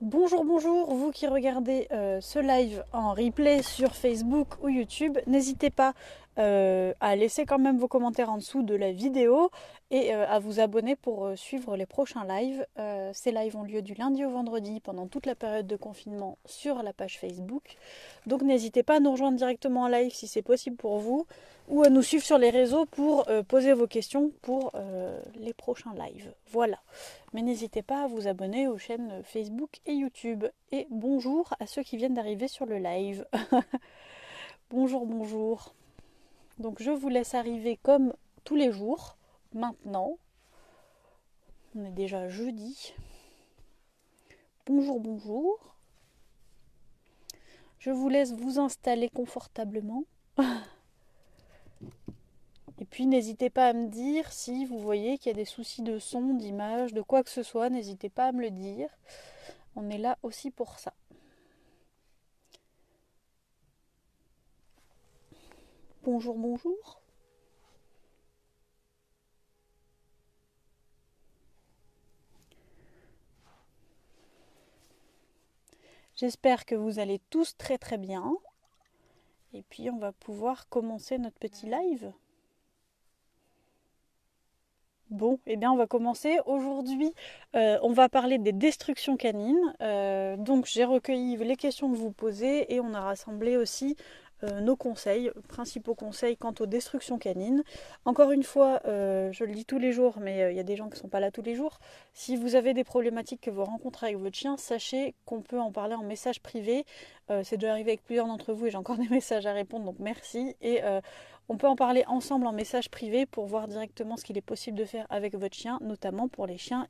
Bonjour, bonjour, vous qui regardez ce live en replay sur Facebook ou YouTube, n'hésitez pas à laisser quand même vos commentaires en dessous de la vidéo et à vous abonner pour suivre les prochains lives. Ces lives ont lieu du lundi au vendredi pendant toute la période de confinement sur la page Facebook. Donc n'hésitez pas à nous rejoindre directement en live si c'est possible pour vous ou à nous suivre sur les réseaux pour poser vos questions pour les prochains lives. Voilà. Mais n'hésitez pas à vous abonner aux chaînes Facebook et YouTube. Et bonjour à ceux qui viennent d'arriver sur le live. Bonjour, bonjour. Donc je vous laisse arriver comme tous les jours. Maintenant, on est déjà jeudi. Bonjour, bonjour. Je vous laisse vous installer confortablement. Et puis n'hésitez pas à me dire si vous voyez qu'il y a des soucis de son, d'image, de quoi que ce soit. N'hésitez pas à me le dire. On est là aussi pour ça. Bonjour, bonjour. J'espère que vous allez tous très très bien. Et puis on va pouvoir commencer notre petit live. Bon, eh bien on va commencer. Aujourd'hui, on va parler des destructions canines. Donc j'ai recueilli les questions que vous posez et on a rassemblé aussi nos conseils, principaux conseils quant aux destructions canines. Encore une fois, je le dis tous les jours, mais il y a des gens qui ne sont pas là tous les jours. Si vous avez des problématiques que vous rencontrez avec votre chien, sachez qu'on peut en parler en message privé. C'est déjà arrivé avec plusieurs d'entre vous et j'ai encore des messages à répondre, donc merci. Et on peut en parler ensemble en message privé pour voir directement ce qu'il est possible de faire avec votre chien, notamment pour les chiens,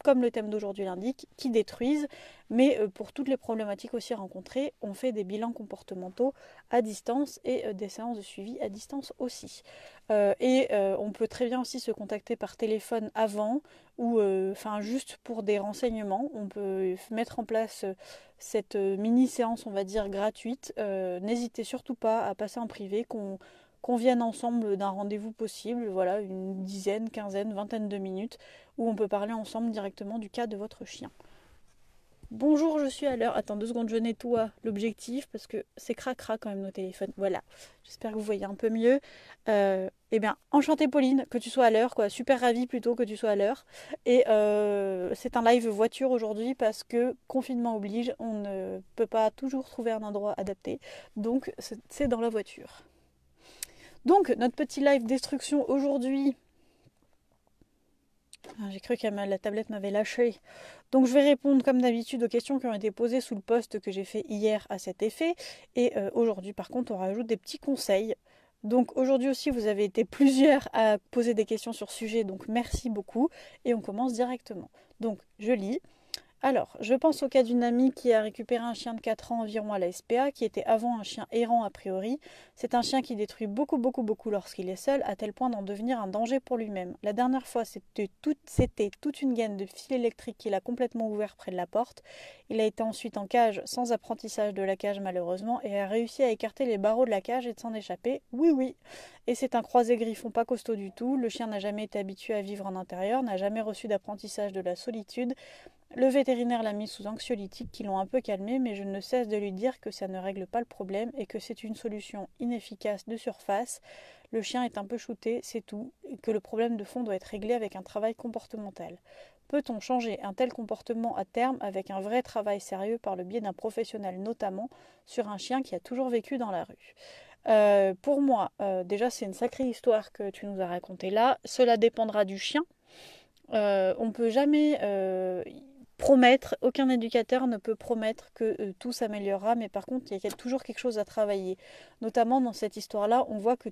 comme le thème d'aujourd'hui l'indique, qui détruisent. Mais pour toutes les problématiques aussi rencontrées, on fait des bilans comportementaux à distance et des séances de suivi à distance aussi. On peut très bien aussi se contacter par téléphone avant ou juste pour des renseignements. On peut mettre en place cette mini séance, on va dire, gratuite. N'hésitez surtout pas à passer en privé, qu'on vienne ensemble d'un rendez-vous possible, voilà, une dizaine, quinzaine, vingtaine de minutes, où on peut parler ensemble directement du cas de votre chien. Bonjour, je suis à l'heure. Attends 2 secondes, je nettoie l'objectif parce que c'est cracra quand même nos téléphones. Voilà, j'espère que vous voyez un peu mieux. Eh bien, enchantée Pauline, que tu sois à l'heure, quoi. Super ravie plutôt que tu sois à l'heure. Et c'est un live voiture aujourd'hui parce que confinement oblige, on ne peut pas toujours trouver un endroit adapté. Donc c'est dans la voiture. Donc, notre petit live destruction aujourd'hui. J'ai cru que la tablette m'avait lâché. Donc, je vais répondre comme d'habitude aux questions qui ont été posées sous le post que j'ai fait hier à cet effet. Et aujourd'hui, par contre, on rajoute des petits conseils. Donc, aujourd'hui aussi, vous avez été plusieurs à poser des questions sur ce sujet. Donc, merci beaucoup. Et on commence directement. Donc, je lis. Alors, je pense au cas d'une amie qui a récupéré un chien de 4 ans environ à la SPA, qui était avant un chien errant a priori. C'est un chien qui détruit beaucoup, beaucoup, beaucoup lorsqu'il est seul, à tel point d'en devenir un danger pour lui-même. La dernière fois, c'était toute une gaine de fil électrique qu'il a complètement ouvert près de la porte. Il a été ensuite en cage, sans apprentissage de la cage malheureusement, et a réussi à écarter les barreaux de la cage et de s'en échapper. Oui, oui. Et c'est un croisé griffon pas costaud du tout. Le chien n'a jamais été habitué à vivre en intérieur, n'a jamais reçu d'apprentissage de la solitude. Le vétérinaire l'a mis sous anxiolytiques qui l'ont un peu calmé, mais je ne cesse de lui dire que ça ne règle pas le problème et que c'est une solution inefficace de surface. Le chien est un peu shooté, c'est tout, et que le problème de fond doit être réglé avec un travail comportemental. Peut-on changer un tel comportement à terme avec un vrai travail sérieux par le biais d'un professionnel, notamment sur un chien qui a toujours vécu dans la rue? Pour moi, déjà c'est une sacrée histoire que tu nous as racontée là. Cela dépendra du chien. On ne peut jamais promettre, aucun éducateur ne peut promettre que tout s'améliorera, mais par contre, il y a toujours quelque chose à travailler. Notamment dans cette histoire-là, on voit que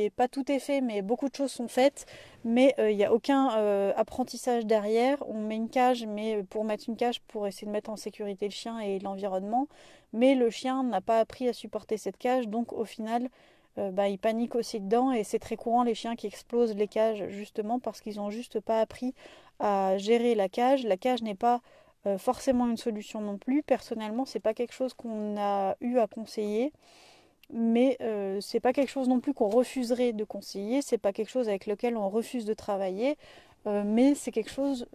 pas tout est fait, mais beaucoup de choses sont faites, mais il n'y a aucun apprentissage derrière. On met une cage, mais pour mettre une cage, pour essayer de mettre en sécurité le chien et l'environnement, mais le chien n'a pas appris à supporter cette cage, donc au final, il panique aussi dedans et c'est très courant les chiens qui explosent les cages justement parce qu'ils n'ont juste pas appris à gérer la cage. La cage n'est pas forcément une solution non plus. Personnellement, c'est pas quelque chose qu'on a eu à conseiller, mais c'est pas quelque chose non plus qu'on refuserait de conseiller. C'est pas quelque chose avec lequel on refuse de travailler. mais c'est quelque chose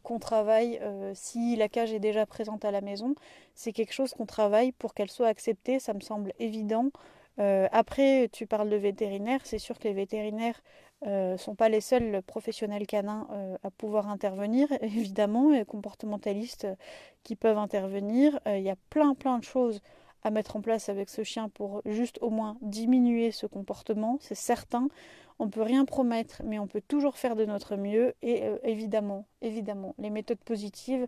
qu'on travaille, si la cage est déjà présente à la maison, c'est quelque chose qu'on travaille pour qu'elle soit acceptée, ça me semble évident. Après, tu parles de vétérinaires, c'est sûr que les vétérinaires sont pas les seuls professionnels canins à pouvoir intervenir, évidemment, et comportementalistes qui peuvent intervenir. Il y a plein de choses à mettre en place avec ce chien pour juste au moins diminuer ce comportement, c'est certain. On ne peut rien promettre, mais on peut toujours faire de notre mieux. Et évidemment, les méthodes positives,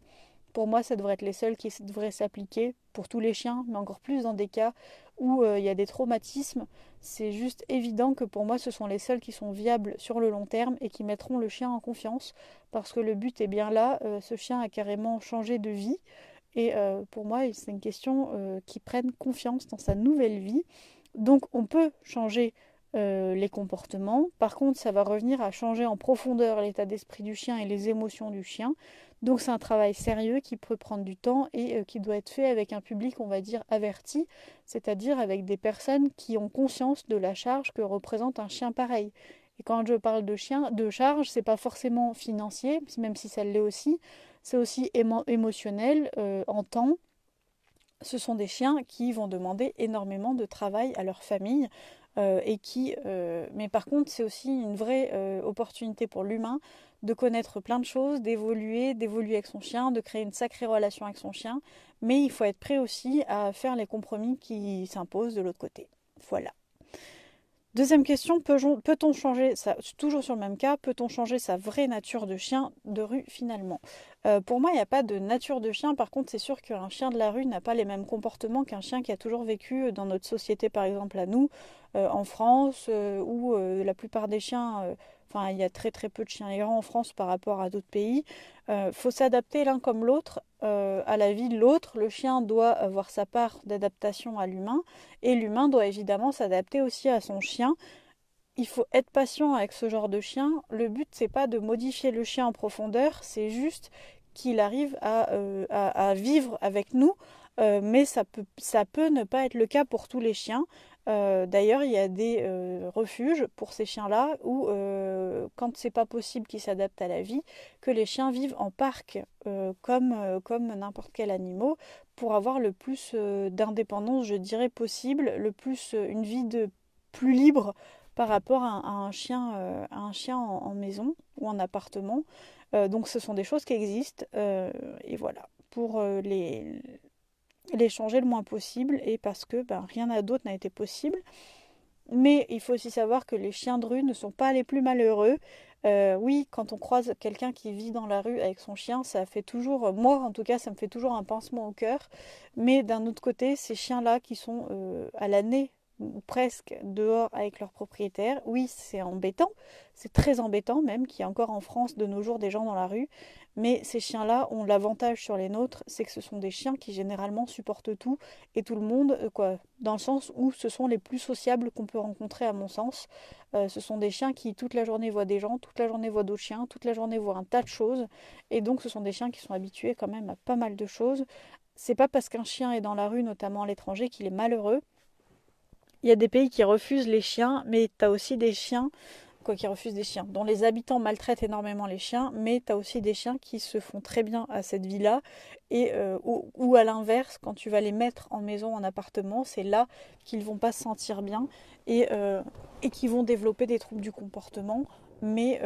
pour moi, ça devrait être les seules qui devraient s'appliquer pour tous les chiens, mais encore plus dans des cas où il y a des traumatismes. C'est juste évident que pour moi, ce sont les seuls qui sont viables sur le long terme et qui mettront le chien en confiance, parce que le but est bien là. Ce chien a carrément changé de vie. Et pour moi, c'est une question qu'il prenne confiance dans sa nouvelle vie. Donc on peut changer les comportements. Par contre, ça va revenir à changer en profondeur l'état d'esprit du chien et les émotions du chien. Donc c'est un travail sérieux qui peut prendre du temps et qui doit être fait avec un public, on va dire, averti, c'est-à-dire avec des personnes qui ont conscience de la charge que représente un chien pareil. Et quand je parle de chien, de charge, c'est pas forcément financier, même si ça l'est aussi, c'est aussi émotionnel, en temps. Ce sont des chiens qui vont demander énormément de travail à leur famille mais par contre c'est aussi une vraie opportunité pour l'humain de connaître plein de choses, d'évoluer avec son chien, de créer une sacrée relation avec son chien, mais il faut être prêt aussi à faire les compromis qui s'imposent de l'autre côté. Voilà. Deuxième question, peut-on changer, toujours sur le même cas, peut-on changer sa vraie nature de chien de rue finalement? Pour moi, il n'y a pas de nature de chien, par contre c'est sûr qu'un chien de la rue n'a pas les mêmes comportements qu'un chien qui a toujours vécu dans notre société, par exemple à nous, en France, où la plupart des chiens, enfin il y a très peu de chiens errants en France par rapport à d'autres pays. Faut s'adapter l'un comme l'autre à la vie de l'autre. Le chien doit avoir sa part d'adaptation à l'humain. Et l'humain doit évidemment s'adapter aussi à son chien. Il faut être patient avec ce genre de chien. Le but, c'est pas de modifier le chien en profondeur, c'est juste qu'il arrive à vivre avec nous. Mais ça peut ne pas être le cas pour tous les chiens. D'ailleurs, il y a des refuges pour ces chiens-là où, quand c'est pas possible qu'ils s'adaptent à la vie, que les chiens vivent en parc comme n'importe quel animal pour avoir le plus d'indépendance, je dirais, possible, le plus une vie de plus libre par rapport à un chien en maison ou en appartement. Donc ce sont des choses qui existent et voilà, pour les changer le moins possible et parce que rien d'autre n'a été possible. Mais il faut aussi savoir que les chiens de rue ne sont pas les plus malheureux. Oui, quand on croise quelqu'un qui vit dans la rue avec son chien, ça fait toujours, moi en tout cas, ça me fait toujours un pincement au cœur. Mais d'un autre côté, ces chiens-là qui sont à l'année ou presque dehors avec leurs propriétaires, oui, c'est embêtant, c'est très embêtant même qu'il y ait encore en France de nos jours des gens dans la rue. Mais ces chiens-là ont l'avantage sur les nôtres, c'est que ce sont des chiens qui généralement supportent tout et tout le monde, quoi, dans le sens où ce sont les plus sociables qu'on peut rencontrer à mon sens. Ce sont des chiens qui toute la journée voient des gens, toute la journée voient d'autres chiens, toute la journée voient un tas de choses, et donc ce sont des chiens qui sont habitués quand même à pas mal de choses. C'est pas parce qu'un chien est dans la rue, notamment à l'étranger, qu'il est malheureux. Il y a des pays qui refusent les chiens, mais tu as aussi des chiens, quoi, qui refusent des chiens, dont les habitants maltraitent énormément les chiens, mais tu as aussi des chiens qui se font très bien à cette vie-là, ou à l'inverse, quand tu vas les mettre en maison, en appartement, c'est là qu'ils vont pas se sentir bien et qu'ils vont développer des troubles du comportement. Mais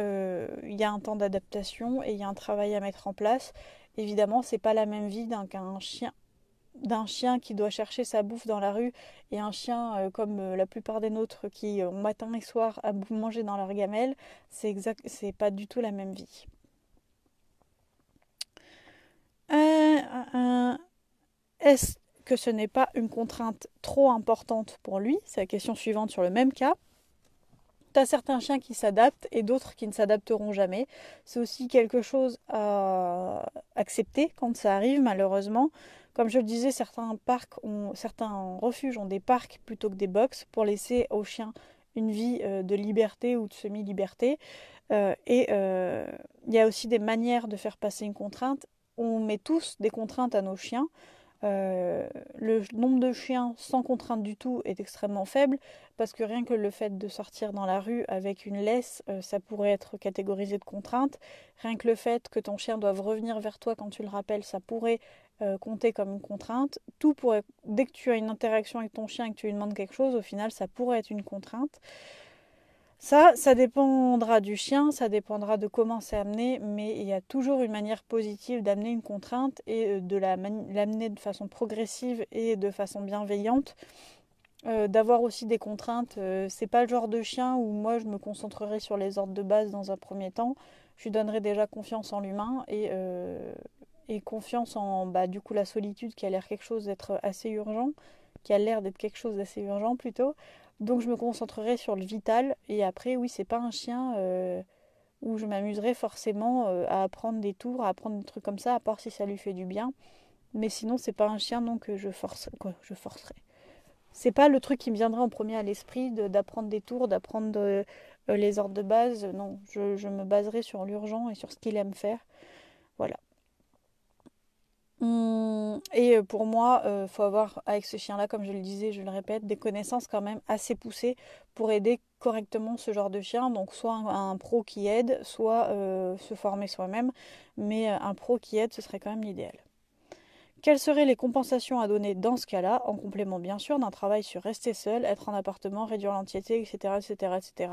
il y a un temps d'adaptation et il y a un travail à mettre en place. Évidemment, c'est pas la même vie d'un chien qui doit chercher sa bouffe dans la rue et un chien comme la plupart des nôtres qui matin et soir à manger dans leur gamelle, c'est pas du tout la même vie. Euh, euh, Est-ce que ce n'est pas une contrainte trop importante pour lui? C'est la question suivante sur le même cas. Tu as certains chiens qui s'adaptent et d'autres qui ne s'adapteront jamais. C'est aussi quelque chose à accepter quand ça arrive, malheureusement. Comme je le disais, certains refuges ont des parcs plutôt que des box pour laisser aux chiens une vie de liberté ou de semi-liberté. Il y a aussi des manières de faire passer une contrainte. On met tous des contraintes à nos chiens. Le nombre de chiens sans contrainte du tout est extrêmement faible parce que rien que le fait de sortir dans la rue avec une laisse, ça pourrait être catégorisé de contrainte. Rien que le fait que ton chien doive revenir vers toi quand tu le rappelles, ça pourrait compter comme une contrainte. Tout pourrait, dès que tu as une interaction avec ton chien et que tu lui demandes quelque chose, au final, ça pourrait être une contrainte. Ça dépendra du chien, ça dépendra de comment c'est amené, mais il y a toujours une manière positive d'amener une contrainte et de l'amener de façon progressive et de façon bienveillante. D'avoir aussi des contraintes, c'est pas le genre de chien où moi je me concentrerai sur les ordres de base dans un premier temps. Je lui donnerai déjà confiance en l'humain et confiance en du coup la solitude qui a l'air quelque chose d'être assez urgent, qui a l'air d'être quelque chose d'assez urgent plutôt. Donc je me concentrerai sur le vital et après oui c'est pas un chien où je m'amuserai forcément à apprendre des tours, à apprendre des trucs comme ça, à part si ça lui fait du bien. Mais sinon c'est pas un chien donc je forcerai. C'est pas le truc qui me viendra en premier à l'esprit d'apprendre des tours, d'apprendre les ordres de base. Non, je me baserai sur l'urgent et sur ce qu'il aime faire. Voilà. Et pour moi, il faut avoir avec ce chien-là, comme je le disais, je le répète, des connaissances quand même assez poussées pour aider correctement ce genre de chien. Donc soit un pro qui aide, soit se former soi-même. Mais un pro qui aide, ce serait quand même l'idéal. Quelles seraient les compensations à donner dans ce cas-là, en complément bien sûr d'un travail sur rester seul, être en appartement, réduire l'anxiété, etc. etc., etc.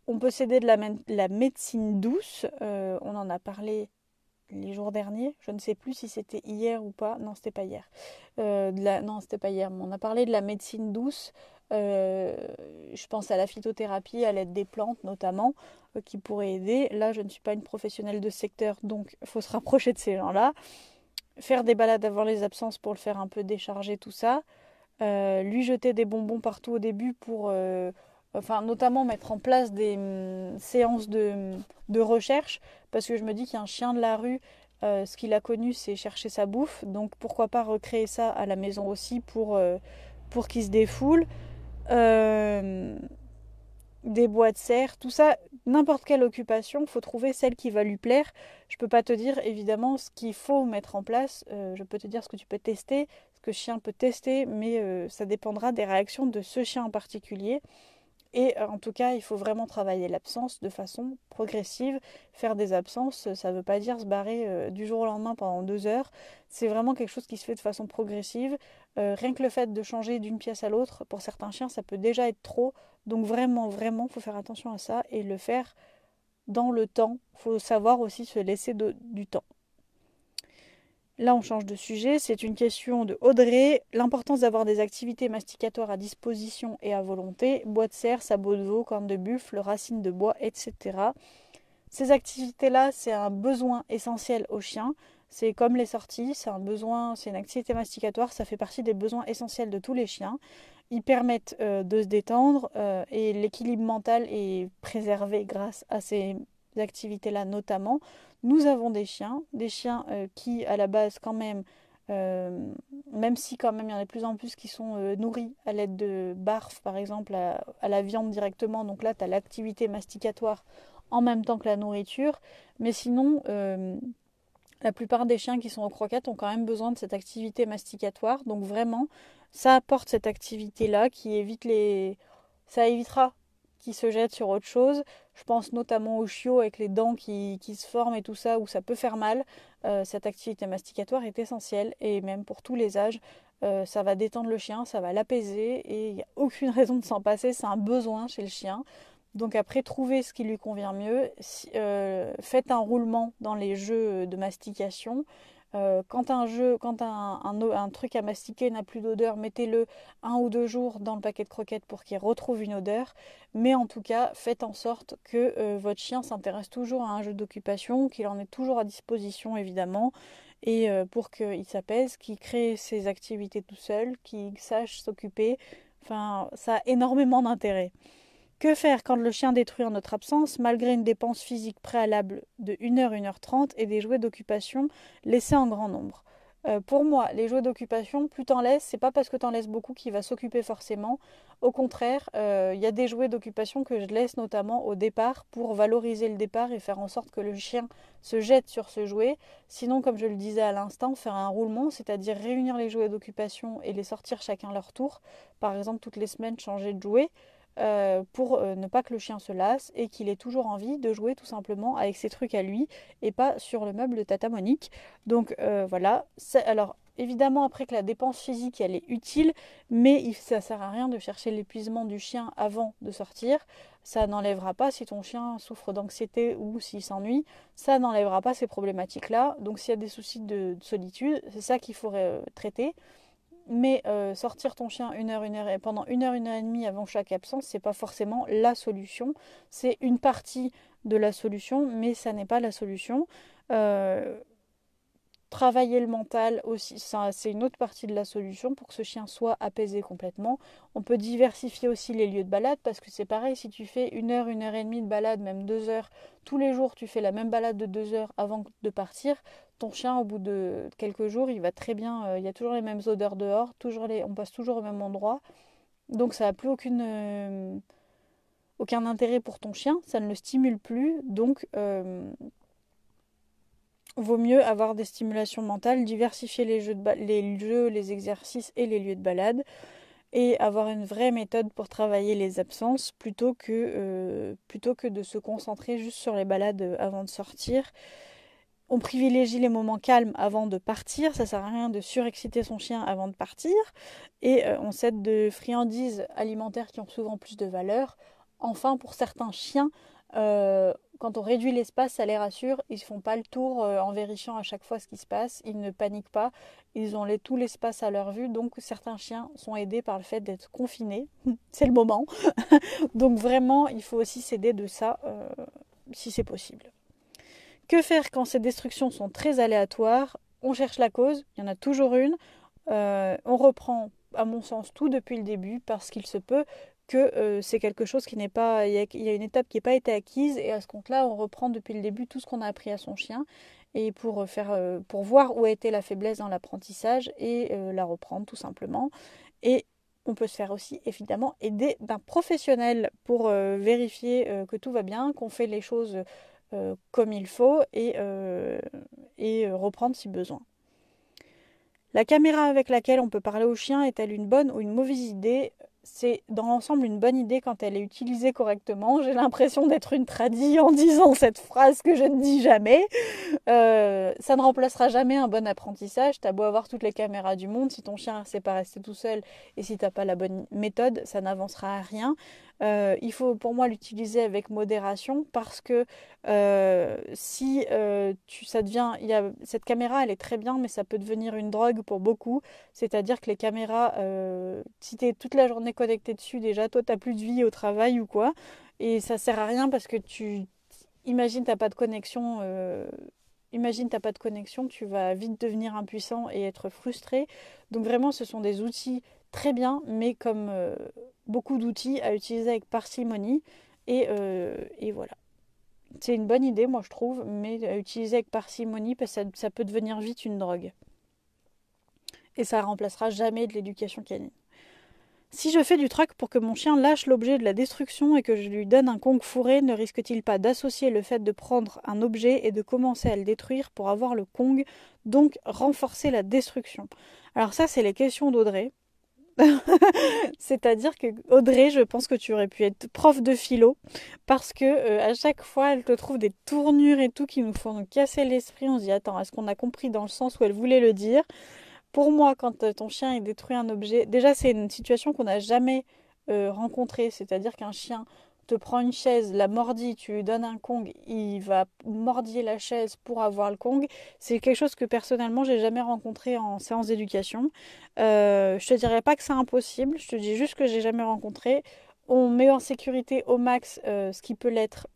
On peut s'aider de la médecine douce, on en a parlé les jours derniers, je ne sais plus si c'était hier ou pas, non c'était pas hier, non c'était pas hier, mais on a parlé de la médecine douce, je pense à la phytothérapie, à l'aide des plantes notamment, qui pourraient aider. Là je ne suis pas une professionnelle de ce secteur, donc il faut se rapprocher de ces gens-là. Faire des balades avant les absences pour le faire un peu décharger tout ça. Lui jeter des bonbons partout au début pour notamment mettre en place des séances de recherche parce que je me dis qu'un chien de la rue, ce qu'il a connu c'est chercher sa bouffe, donc pourquoi pas recréer ça à la maison aussi pour qu'il se défoule. Euh, des bois de serre, tout ça, n'importe quelle occupation, il faut trouver celle qui va lui plaire. Je peux pas te dire évidemment ce qu'il faut mettre en place, je peux te dire ce que tu peux tester, ce que le chien peut tester, mais ça dépendra des réactions de ce chien en particulier. Et en tout cas, il faut vraiment travailler l'absence de façon progressive. Faire des absences, ça ne veut pas dire se barrer du jour au lendemain pendant 2 heures. C'est vraiment quelque chose qui se fait de façon progressive. Rien que le fait de changer d'une pièce à l'autre, pour certains chiens, ça peut déjà être trop. Donc vraiment, vraiment, il faut faire attention à ça et le faire dans le temps. Il faut savoir aussi se laisser du temps. Là, on change de sujet. C'est une question de Audrey. L'importance d'avoir des activités masticatoires à disposition et à volonté. Bois de serre, sabot de veau, corne de buffle, racines de bois, etc. Ces activités-là, c'est un besoin essentiel au chien. C'est comme les sorties, c'est un besoin, c'est une activité masticatoire. Ça fait partie des besoins essentiels de tous les chiens. Ils permettent de se détendre et l'équilibre mental est préservé grâce à ces activités-là notamment. Nous avons des chiens qui à la base quand même, même si quand même il y en a de plus en plus qui sont nourris à l'aide de barf par exemple à la viande directement, donc là tu as l'activité masticatoire en même temps que la nourriture, mais sinon la plupart des chiens qui sont aux croquettes ont quand même besoin de cette activité masticatoire, donc vraiment ça apporte cette activité-là qui évite ça évitera qu'ils se jettent sur autre chose. Je pense notamment aux chiots avec les dents qui se forment et tout ça, où ça peut faire mal. Cette activité masticatoire est essentielle et même pour tous les âges. Ça va détendre le chien, ça va l'apaiser et il n'y a aucune raison de s'en passer, c'est un besoin chez le chien. Donc après, trouvez ce qui lui convient mieux. Faites un roulement dans les jeux de mastication. Quand un truc à mastiquer n'a plus d'odeur, mettez-le 1 ou 2 jours dans le paquet de croquettes pour qu'il retrouve une odeur. Mais en tout cas, faites en sorte que votre chien s'intéresse toujours à un jeu d'occupation, qu'il en ait toujours à disposition évidemment, et pour qu'il s'apaise, qu'il crée ses activités tout seul, qu'il sache s'occuper. Enfin, ça a énormément d'intérêt. Que faire quand le chien détruit en notre absence, malgré une dépense physique préalable de 1 heure, 1 heure 30 et des jouets d'occupation laissés en grand nombre? Pour moi, les jouets d'occupation, plus t'en laisses, c'est pas parce que t'en laisses beaucoup qu'il va s'occuper forcément. Au contraire, il y a des jouets d'occupation que je laisse notamment au départ pour valoriser le départ et faire en sorte que le chien se jette sur ce jouet. Sinon, comme je le disais à l'instant, faire un roulement, c'est-à-dire réunir les jouets d'occupation et les sortir chacun leur tour. Par exemple, toutes les semaines, changer de jouet. Pour ne pas que le chien se lasse et qu'il ait toujours envie de jouer tout simplement avec ses trucs à lui et pas sur le meuble de Tata Monique. Donc voilà. Alors évidemment après que la dépense physique elle est utile, mais ça sert à rien de chercher l'épuisement du chien avant de sortir. Ça n'enlèvera pas si ton chien souffre d'anxiété ou s'il s'ennuie, ça n'enlèvera pas ces problématiques-là. Donc s'il y a des soucis de solitude, c'est ça qu'il faudrait traiter. Mais sortir ton chien pendant une heure et demie avant chaque absence, c'est pas forcément la solution. C'est une partie de la solution, mais ça n'est pas la solution. Euh, Travailler le mental aussi, ça, c'est une autre partie de la solution pour que ce chien soit apaisé complètement. On peut diversifier aussi les lieux de balade parce que c'est pareil, si tu fais une heure et demie de balade, même 2 heures, tous les jours tu fais la même balade de 2 heures avant de partir, ton chien au bout de quelques jours il va très bien, il y a toujours les mêmes odeurs dehors, on passe toujours au même endroit, donc ça n'a plus aucun intérêt pour ton chien, ça ne le stimule plus, donc vaut mieux avoir des stimulations mentales, diversifier les exercices et les lieux de balade et avoir une vraie méthode pour travailler les absences plutôt que de se concentrer juste sur les balades avant de sortir. On privilégie les moments calmes avant de partir, ça sert à rien de surexciter son chien avant de partir et on s'aide de friandises alimentaires qui ont souvent plus de valeur. Enfin, pour certains chiens, quand on réduit l'espace, ça les rassure. Ils ne font pas le tour en vérifiant à chaque fois ce qui se passe. Ils ne paniquent pas. Ils ont tout l'espace à leur vue. Donc certains chiens sont aidés par le fait d'être confinés. C'est le moment. Donc vraiment, il faut aussi s'aider de ça si c'est possible. Que faire quand ces destructions sont très aléatoires? On cherche la cause. Il y en a toujours une. On reprend, à mon sens, tout depuis le début parce qu'il se peut que c'est quelque chose qui n'est pas. Il y a une étape qui n'a pas été acquise et à ce compte-là, on reprend depuis le début tout ce qu'on a appris à son chien et pour voir où a été la faiblesse dans l'apprentissage et la reprendre tout simplement. Et on peut se faire aussi évidemment aider d'un professionnel pour vérifier que tout va bien, qu'on fait les choses comme il faut et reprendre si besoin. La caméra avec laquelle on peut parler au chien est-elle une bonne ou une mauvaise idée? C'est dans l'ensemble une bonne idée quand elle est utilisée correctement. J'ai l'impression d'être une tradie en disant cette phrase que je ne dis jamais. Ça ne remplacera jamais un bon apprentissage. T'as beau avoir toutes les caméras du monde, si ton chien ne sait pas rester tout seul et si t'as pas la bonne méthode, ça n'avancera à rien. Il faut pour moi l'utiliser avec modération parce que si ça devient, cette caméra elle est très bien mais ça peut devenir une drogue pour beaucoup, c'est-à-dire que les caméras, si tu es toute la journée connecté dessus déjà, toi t'as plus de vie au travail ou quoi et ça sert à rien parce que imagine t'as pas de connexion tu vas vite devenir impuissant et être frustré. Donc vraiment, ce sont des outils très bien, mais comme beaucoup d'outils à utiliser avec parcimonie. Et voilà. C'est une bonne idée, moi je trouve, mais à utiliser avec parcimonie parce que ça peut devenir vite une drogue. Et ça remplacera jamais de l'éducation canine. Si je fais du truc pour que mon chien lâche l'objet de la destruction et que je lui donne un Kong fourré, ne risque-t-il pas d'associer le fait de prendre un objet et de commencer à le détruire pour avoir le Kong, donc renforcer la destruction? Alors ça, c'est les questions d'Audrey. C'est-à-dire que Audrey, je pense que tu aurais pu être prof de philo parce que à chaque fois, elle te trouve des tournures et tout qui nous font nous casser l'esprit. On se dit attends, est-ce qu'on a compris dans le sens où elle voulait le dire? Pour moi, quand ton chien il détruit un objet, déjà c'est une situation qu'on n'a jamais rencontrée, c'est-à-dire qu'un chien te prend une chaise, la mordit, tu lui donnes un Kong, il va mordiller la chaise pour avoir le Kong. C'est quelque chose que personnellement j'ai jamais rencontré en séance d'éducation. Je te dirais pas que c'est impossible, je te dis juste que j'ai jamais rencontré. On met en sécurité au max ce qui peut l'être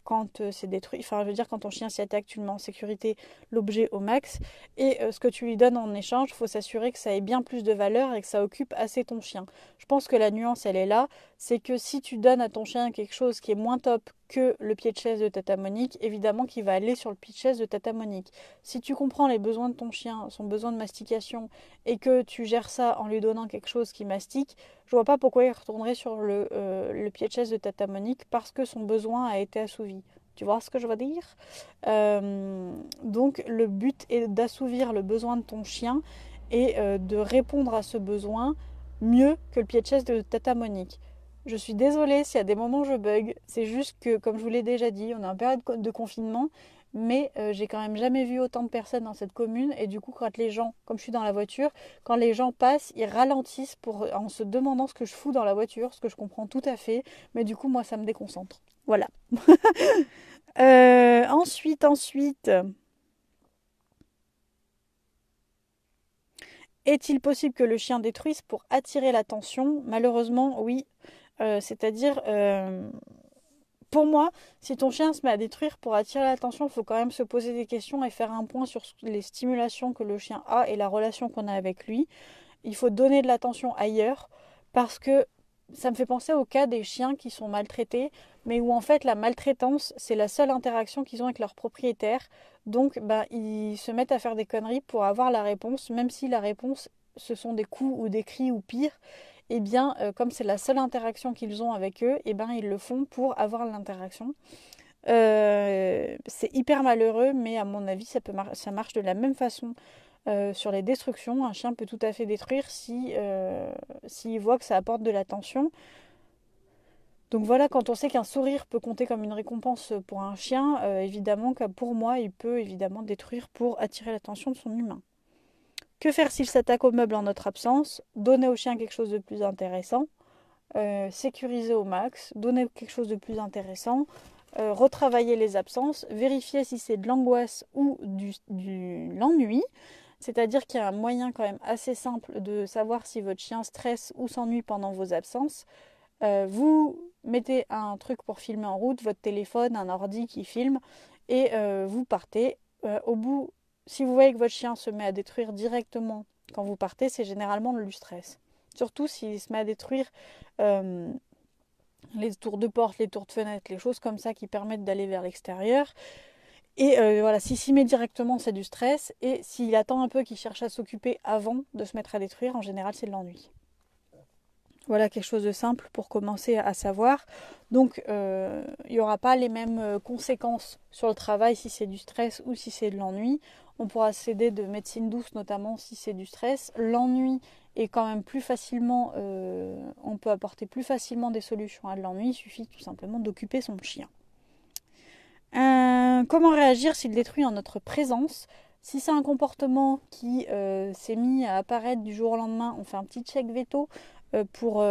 quand c'est détruit. Enfin, je veux dire, quand ton chien s'y attaque, tu le mets en sécurité l'objet au max. Et ce que tu lui donnes en échange, il faut s'assurer que ça ait bien plus de valeur et que ça occupe assez ton chien. Je pense que la nuance, elle est là. C'est que si tu donnes à ton chien quelque chose qui est moins top que le pied de chaise de Tata Monique, évidemment qu'il va aller sur le pied de chaise de Tata Monique. Si tu comprends les besoins de ton chien, son besoin de mastication, et que tu gères ça en lui donnant quelque chose qui mastique, je vois pas pourquoi il retournerait sur le pied de chaise de Tata Monique parce que son besoin a été assouvi. Tu vois ce que je veux dire? Donc le but est d'assouvir le besoin de ton chien et de répondre à ce besoin mieux que le pied de chaise de Tata Monique. Je suis désolée s'il y a des moments où je bug. C'est juste que, comme je vous l'ai déjà dit, on est en période de confinement, mais j'ai quand même jamais vu autant de personnes dans cette commune. Et du coup, quand les gens, comme je suis dans la voiture, quand les gens passent, ils ralentissent en se demandant ce que je fous dans la voiture, ce que je comprends tout à fait. Mais du coup, moi, ça me déconcentre. Voilà. Ensuite. Est-il possible que le chien détruise pour attirer l'attention? Malheureusement, oui. C'est-à-dire, pour moi, si ton chien se met à détruire pour attirer l'attention, il faut quand même se poser des questions et faire un point sur les stimulations que le chien a et la relation qu'on a avec lui. Il faut donner de l'attention ailleurs parce que ça me fait penser au cas des chiens qui sont maltraités, mais où en fait la maltraitance, c'est la seule interaction qu'ils ont avec leur propriétaire. Donc ils se mettent à faire des conneries pour avoir la réponse, même si la réponse, ce sont des coups ou des cris ou pire. Eh bien, comme c'est la seule interaction qu'ils ont avec eux, eh ben, ils le font pour avoir l'interaction. C'est hyper malheureux, mais à mon avis, ça marche de la même façon sur les destructions. Un chien peut tout à fait détruire s'il voit que ça apporte de l'attention. Donc voilà, quand on sait qu'un sourire peut compter comme une récompense pour un chien, évidemment que pour moi, il peut évidemment détruire pour attirer l'attention de son humain. Que faire s'il s'attaque au meuble en notre absence? Donner au chien quelque chose de plus intéressant. Sécuriser au max. Donner quelque chose de plus intéressant. Retravailler les absences. Vérifier si c'est de l'angoisse ou l'ennui. C'est-à-dire qu'il y a un moyen quand même assez simple de savoir si votre chien stresse ou s'ennuie pendant vos absences. Vous mettez un truc pour filmer en route, votre téléphone, un ordi qui filme, et vous partez. Au bout, si vous voyez que votre chien se met à détruire directement quand vous partez, c'est généralement le stress. Surtout s'il se met à détruire les tours de porte, les tours de fenêtre, les choses comme ça qui permettent d'aller vers l'extérieur. Et voilà, s'il s'y met directement, c'est du stress. Et s'il attend un peu, qu'il cherche à s'occuper avant de se mettre à détruire, en général, c'est de l'ennui. Voilà quelque chose de simple pour commencer à savoir. Donc, il n'y aura pas les mêmes conséquences sur le travail si c'est du stress ou si c'est de l'ennui. On pourra s'aider de médecine douce, notamment si c'est du stress. L'ennui est quand même plus facilement... on peut apporter plus facilement des solutions à de l'ennui. Il suffit tout simplement d'occuper son chien. Comment réagir s'il détruit en notre présence? Si c'est un comportement qui s'est mis à apparaître du jour au lendemain, on fait un petit check veto pour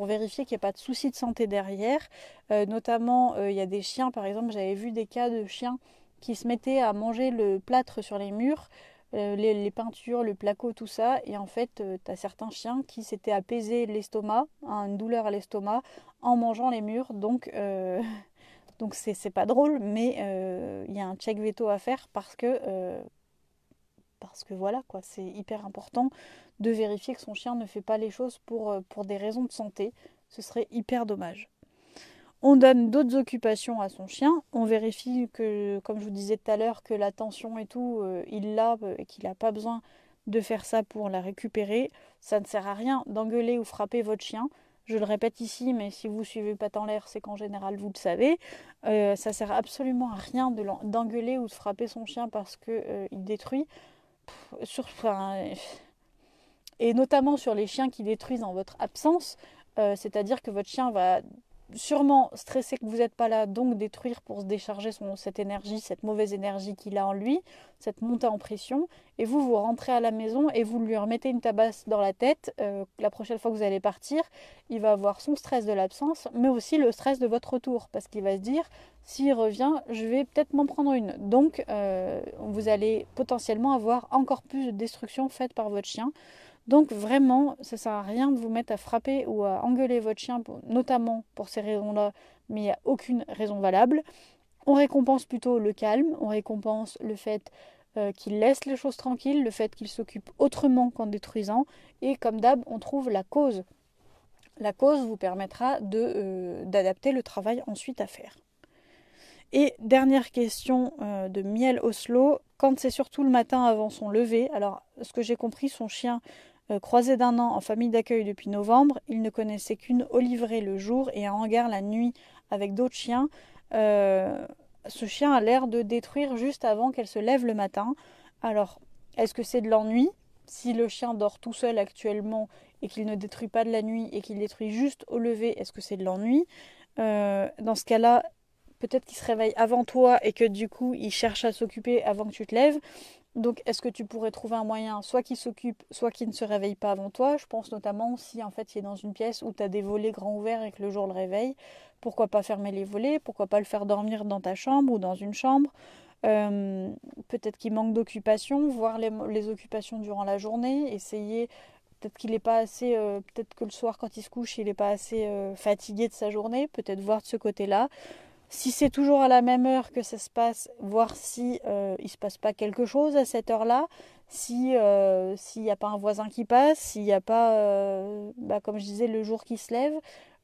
vérifier qu'il n'y a pas de souci de santé derrière. Notamment, il y a des chiens, par exemple, j'avais vu des cas de chiens qui se mettaient à manger le plâtre sur les murs, les peintures, le placo, tout ça. Et en fait, tu as certains chiens qui s'étaient apaisés l'estomac, une douleur à l'estomac, en mangeant les murs. Donc, donc c'est pas drôle, mais il y a un check veto à faire parce que voilà quoi, c'est hyper important de vérifier que son chien ne fait pas les choses pour des raisons de santé. Ce serait hyper dommage. On donne d'autres occupations à son chien. On vérifie que, comme je vous disais tout à l'heure, que l'attention et tout, il l'a et qu'il n'a pas besoin de faire ça pour la récupérer. Ça ne sert à rien d'engueuler ou frapper votre chien. Je le répète ici, mais si vous suivez pas en l'air, c'est qu'en général vous le savez. Ça sert absolument à rien d'engueuler ou de frapper son chien parce que il détruit. Et notamment sur les chiens qui détruisent en votre absence, c'est-à-dire que votre chien va sûrement stresser que vous n'êtes pas là, donc détruire pour se décharger cette énergie, cette mauvaise énergie qu'il a en lui, cette montée en pression, et vous rentrez à la maison et vous lui remettez une tabasse dans la tête. La prochaine fois que vous allez partir, il va avoir son stress de l'absence, mais aussi le stress de votre retour, parce qu'il va se dire, s'il revient, je vais peut-être m'en prendre une. Donc, vous allez potentiellement avoir encore plus de destruction faite par votre chien. Donc vraiment, ça ne sert à rien de vous mettre à frapper ou à engueuler votre chien, notamment pour ces raisons-là, mais il n'y a aucune raison valable. On récompense plutôt le calme, on récompense le fait qu'il laisse les choses tranquilles, le fait qu'il s'occupe autrement qu'en détruisant, et comme d'hab, on trouve la cause. La cause vous permettra d'adapter le travail ensuite à faire. Et dernière question de Miel Oslo, quand c'est surtout le matin avant son lever, alors ce que j'ai compris, son chien croisé d'1 an en famille d'accueil depuis novembre, il ne connaissait qu'une olivrée le jour et un hangar la nuit avec d'autres chiens. Euh, Ce chien a l'air de détruire juste avant qu'elle se lève le matin. Alors, est-ce que c'est de l'ennui? Si le chien dort tout seul actuellement et qu'il ne détruit pas de la nuit et qu'il détruit juste au lever, est-ce que c'est de l'ennui? Dans ce cas-là, peut-être qu'il se réveille avant toi et que du coup il cherche à s'occuper avant que tu te lèves. Donc est-ce que tu pourrais trouver un moyen soit qu'il s'occupe, soit qu'il ne se réveille pas avant toi? Je pense notamment si en fait il est dans une pièce où tu as des volets grands ouverts et que le jour le réveille. Pourquoi pas fermer les volets? Pourquoi pas le faire dormir dans ta chambre ou dans une chambre? Euh, Peut-être qu'il manque d'occupation, voir les occupations durant la journée, essayer. Peut-être qu'il n'est pas assez, peut-être que le soir quand il se couche, il n'est pas assez fatigué de sa journée. Peut-être voir de ce côté-là. Si c'est toujours à la même heure que ça se passe, voir si il se passe pas quelque chose à cette heure-là, si s'il n'y a pas un voisin qui passe, s'il n'y a pas, comme je disais, le jour qui se lève.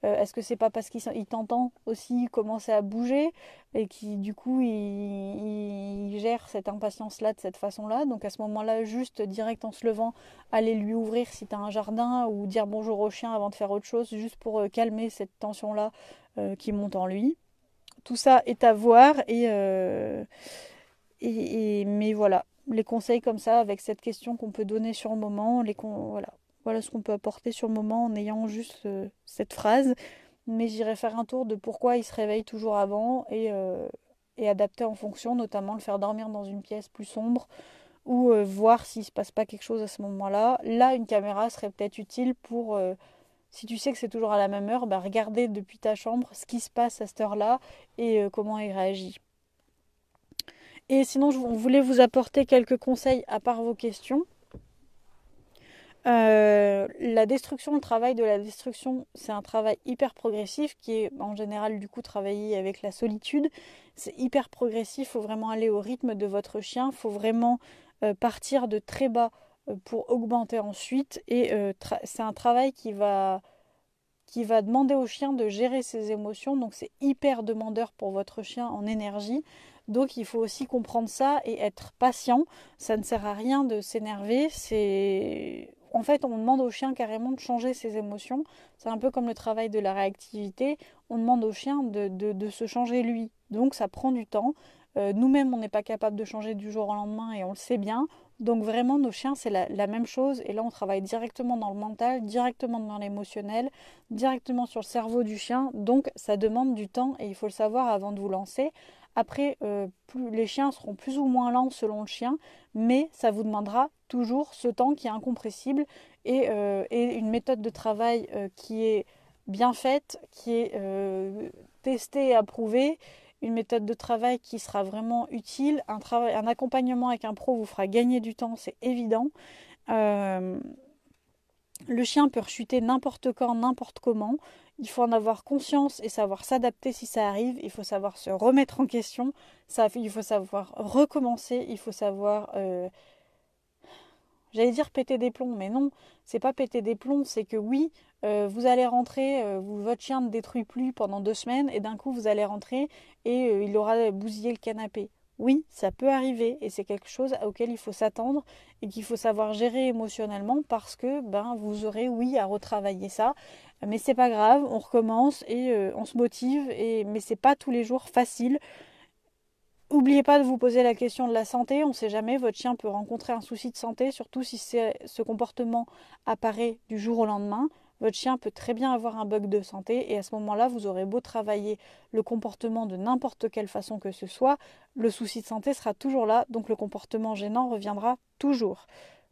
Est-ce que c'est pas parce qu'il t'entend aussi commencer à bouger et qui du coup il gère cette impatience-là de cette façon-là. Donc à ce moment-là, juste direct en se levant, aller lui ouvrir si tu as un jardin ou dire bonjour au chien avant de faire autre chose, juste pour calmer cette tension-là qui monte en lui. Tout ça est à voir mais voilà, les conseils comme ça avec cette question qu'on peut donner sur le moment, voilà ce qu'on peut apporter sur le moment en ayant juste cette phrase. Mais j'irai faire un tour de pourquoi il se réveille toujours avant et adapter en fonction, notamment le faire dormir dans une pièce plus sombre ou voir s'il ne se passe pas quelque chose à ce moment-là. Là, une caméra serait peut-être utile pour si tu sais que c'est toujours à la même heure, bah, regarder depuis ta chambre ce qui se passe à cette heure-là et comment il réagit. Et sinon, on voulait vous apporter quelques conseils à part vos questions. La destruction, le travail de la destruction, c'est un travail hyper progressif qui est en général du coup travaillé avec la solitude. C'est hyper progressif, il faut vraiment aller au rythme de votre chien, il faut vraiment partir de très bas pour augmenter ensuite. Et c'est un travail qui va demander au chien de gérer ses émotions. Donc c'est hyper demandeur pour votre chien en énergie. Donc il faut aussi comprendre ça et être patient. Ça ne sert à rien de s'énerver. En fait, on demande au chien carrément de changer ses émotions. C'est un peu comme le travail de la réactivité. On demande au chien de se changer lui. Donc ça prend du temps. Nous-mêmes, on n'est pas capable de changer du jour au lendemain et on le sait bien. Donc vraiment, nos chiens, c'est la même chose. Et là, on travaille directement dans le mental, directement dans l'émotionnel, directement sur le cerveau du chien. Donc ça demande du temps et il faut le savoir avant de vous lancer. Après, les chiens seront plus ou moins lents selon le chien, mais ça vous demandera toujours ce temps qui est incompressible et une méthode de travail qui est bien faite, qui est testée et approuvée, une méthode de travail qui sera vraiment utile. Un accompagnement avec un pro vous fera gagner du temps, c'est évident. Euh, le chien peut rechuter n'importe quand, n'importe comment. Il faut en avoir conscience et savoir s'adapter si ça arrive. Il faut savoir se remettre en question. Il faut savoir recommencer. Il faut savoir, j'allais dire péter des plombs, mais non, c'est pas péter des plombs. C'est que oui, vous allez rentrer, votre chien ne détruit plus pendant 2 semaines et d'un coup vous allez rentrer et il aura bousillé le canapé. Oui, ça peut arriver et c'est quelque chose auquel il faut s'attendre et qu'il faut savoir gérer émotionnellement parce que ben vous aurez oui à retravailler ça, mais c'est pas grave, on recommence et on se motive mais c'est pas tous les jours facile. N'oubliez pas de vous poser la question de la santé, on ne sait jamais, votre chien peut rencontrer un souci de santé, surtout si ce comportement apparaît du jour au lendemain. Votre chien peut très bien avoir un bug de santé et à ce moment-là, vous aurez beau travailler le comportement de n'importe quelle façon que ce soit, le souci de santé sera toujours là, donc le comportement gênant reviendra toujours.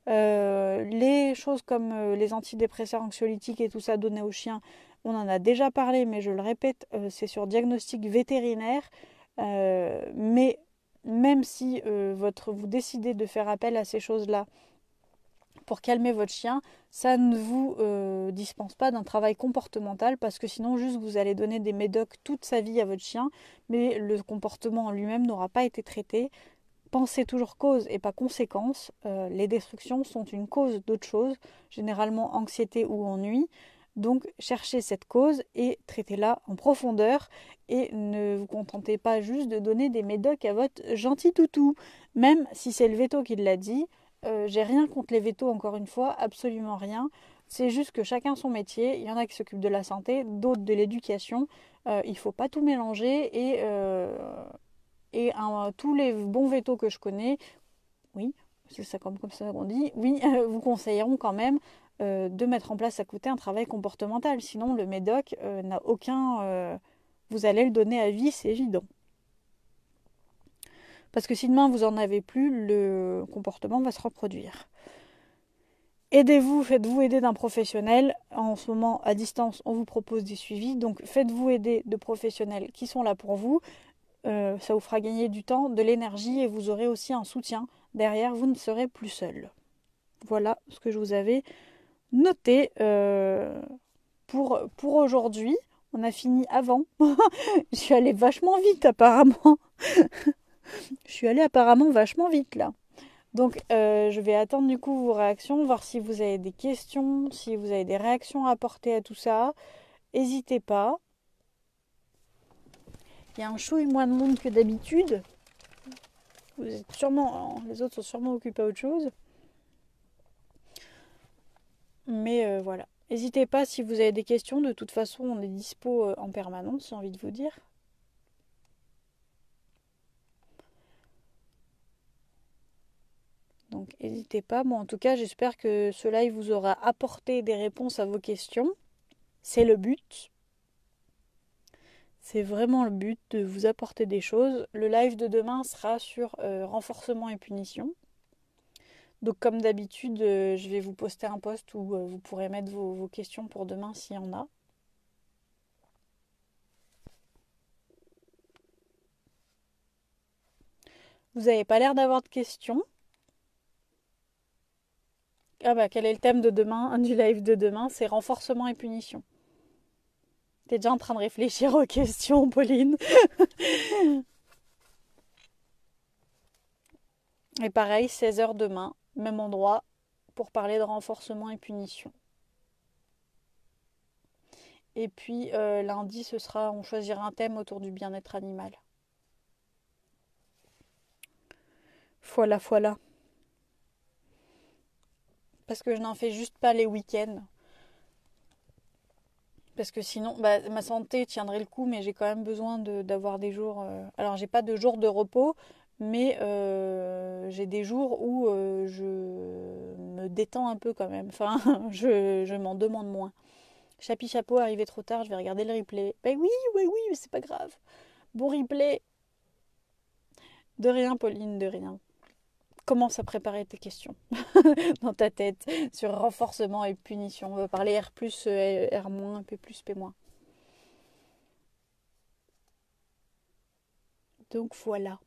Les choses comme les antidépresseurs anxiolytiques et tout ça donné aux chiens, on en a déjà parlé, mais je le répète, c'est sur diagnostic vétérinaire. Mais même si vous décidez de faire appel à ces choses-là pour calmer votre chien, ça ne vous dispense pas d'un travail comportemental parce que sinon juste vous allez donner des médocs toute sa vie à votre chien, mais le comportement en lui-même n'aura pas été traité. Pensez toujours cause et pas conséquence. Les destructions sont une cause d'autre chose, généralement anxiété ou ennui. Donc cherchez cette cause et traitez-la en profondeur et ne vous contentez pas juste de donner des médocs à votre gentil toutou. Même si c'est le veto qui l'a dit, j'ai rien contre les vétos encore une fois, absolument rien. C'est juste que chacun son métier, il y en a qui s'occupent de la santé, d'autres de l'éducation. Il ne faut pas tout mélanger et tous les bons vétos que je connais, oui, c'est ça comme ça qu'on dit, oui, vous conseilleront quand même de mettre en place à côté un travail comportemental. Sinon, le médoc n'a aucun... vous allez le donner à vie, c'est évident. Parce que si demain vous en avez plus, le comportement va se reproduire. Aidez-vous, faites-vous aider d'un professionnel. En ce moment, à distance, on vous propose des suivis. Donc, faites-vous aider de professionnels qui sont là pour vous. Ça vous fera gagner du temps, de l'énergie et vous aurez aussi un soutien. Derrière, vous ne serez plus seul. Voilà ce que je vous avais noté pour aujourd'hui. On a fini avant. Je suis allée vachement vite apparemment. Je suis allée apparemment vachement vite là. Donc je vais attendre du coup vos réactions, voir si vous avez des questions, si vous avez des réactions à apporter à tout ça. N'hésitez pas. Il y a un chouille moins de monde que d'habitude. Vous êtes sûrement, les autres sont sûrement occupés à autre chose. Mais voilà. N'hésitez pas si vous avez des questions. De toute façon, on est dispo en permanence, j'ai envie de vous dire. Donc n'hésitez pas. Bon, en tout cas, j'espère que ce live vous aura apporté des réponses à vos questions. C'est le but. C'est vraiment le but de vous apporter des choses. Le live de demain sera sur renforcement et punition. Donc comme d'habitude, je vais vous poster un post où vous pourrez mettre vos questions pour demain s'il y en a. Vous n'avez pas l'air d'avoir de questions. Ah bah quel est le thème de demain, du live de demain? C'est renforcement et punition. T'es déjà en train de réfléchir aux questions, Pauline. Et pareil, 16h demain, même endroit, pour parler de renforcement et punition. Et puis lundi, on choisira un thème autour du bien-être animal. Voilà, voilà. Parce que je n'en fais juste pas les week-ends. Parce que sinon, ma santé tiendrait le coup, mais j'ai quand même besoin d'avoir des jours... Alors, j'ai pas de jours de repos, mais j'ai des jours où je me détends un peu quand même. Enfin, je m'en demande moins. Chapi chapeau, arrivé trop tard, je vais regarder le replay. Ben oui, oui, oui, mais c'est pas grave. Bon replay. De rien, Pauline, de rien. Commence à préparer tes questions dans ta tête sur renforcement et punition. On va parler R+, R-, P+, P-. Donc voilà.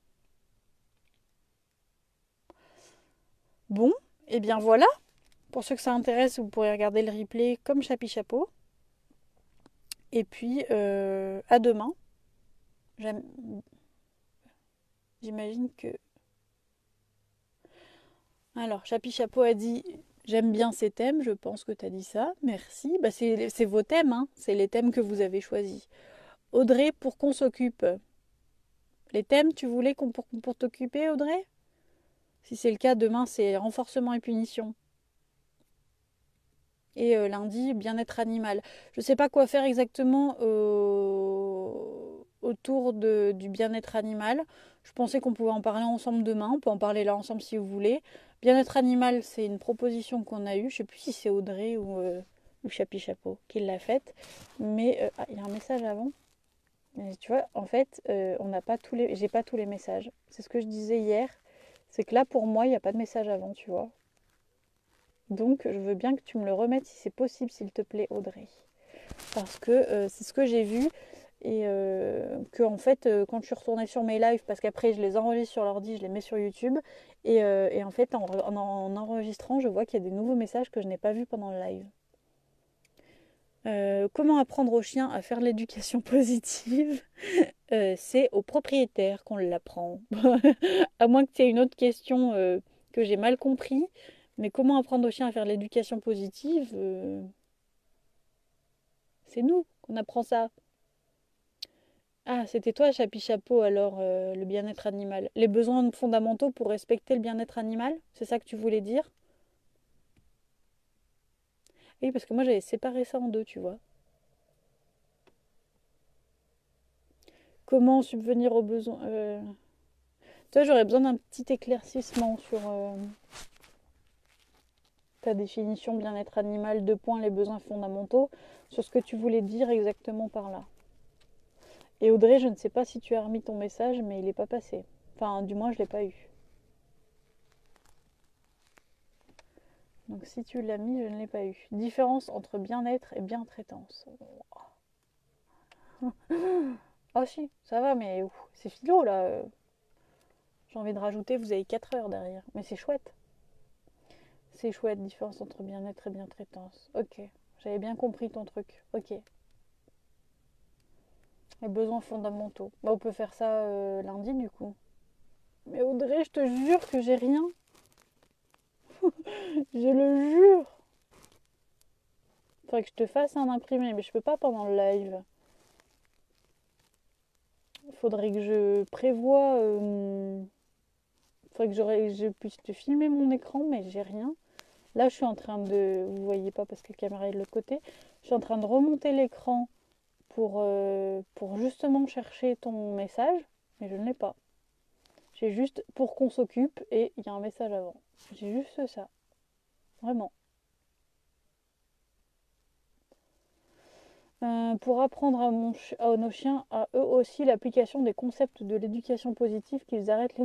Bon, et bien voilà. Pour ceux que ça intéresse, vous pourrez regarder le replay comme Chapi Chapeau. Et puis, à demain. J'imagine que... Alors, Chapi Chapeau a dit j'aime bien ces thèmes, je pense que tu as dit ça, merci. Bah, c'est vos thèmes, hein. C'est les thèmes que vous avez choisis. Audrey, pour qu'on s'occupe. Les thèmes, tu voulais pour t'occuper, Audrey? Si c'est le cas, demain, c'est renforcement et punition. Et lundi, bien-être animal. Je ne sais pas quoi faire exactement autour du bien-être animal. Je pensais qu'on pouvait en parler ensemble demain. On peut en parler là ensemble si vous voulez. Bien-être animal, c'est une proposition qu'on a eue. Je ne sais plus si c'est Audrey ou Chapi Chapeau qui l'a faite. Mais il y a un message avant. Mais tu vois, en fait, on n'a pas j'ai pas tous les messages. C'est ce que je disais hier. C'est que là, pour moi, il n'y a pas de message avant, tu vois. Donc, je veux bien que tu me le remettes si c'est possible, s'il te plaît, Audrey. Parce que c'est ce que j'ai vu. Et que, en fait, quand je suis retournée sur mes lives, parce qu'après, je les enregistre sur l'ordi, je les mets sur YouTube. Et en fait, en enregistrant, je vois qu'il y a des nouveaux messages que je n'ai pas vus pendant le live. Comment apprendre au chien à faire l'éducation positive? C'est au propriétaire qu'on l'apprend. À moins que tu aies une autre question que j'ai mal compris. Mais comment apprendre au chien à faire l'éducation positive C'est nous qu'on apprend ça. Ah, c'était toi, Chapi Chapeau, alors, le bien-être animal. Les besoins fondamentaux pour respecter le bien-être animal, c'est ça que tu voulais dire? Oui, parce que moi j'avais séparé ça en deux, tu vois. Comment subvenir aux besoins Toi, j'aurais besoin d'un petit éclaircissement sur ta définition bien-être animal, deux points, les besoins fondamentaux, sur ce que tu voulais dire exactement par là. Et Audrey, je ne sais pas si tu as remis ton message, mais il n'est pas passé. Enfin, du moins, je ne l'ai pas eu. Donc si tu l'as mis, je ne l'ai pas eu. Différence entre bien-être et bien-traitance. Ah si, ça va, mais c'est philo là. J'ai envie de rajouter, vous avez 4 heures derrière. Mais c'est chouette. C'est chouette, différence entre bien-être et bien-traitance. Ok, j'avais bien compris ton truc. Ok. Les besoins fondamentaux. Bah, on peut faire ça lundi du coup. Mais Audrey, je te jure que j'ai rien. Je le jure. Faudrait que je te fasse un imprimé, mais je peux pas pendant le live. Faudrait que je prévoie. Faudrait que je puisse te filmer mon écran, mais j'ai rien. Là, je suis en train de. Vous voyez pas parce que la caméra est de l'autre côté. Je suis en train de remonter l'écran pour justement chercher ton message, mais je ne l'ai pas. J'ai juste pour qu'on s'occupe et il y a un message avant. J'ai juste ça. Vraiment. Pour apprendre à nos chiens, à eux aussi, l'application des concepts de l'éducation positive, qu'ils arrêtent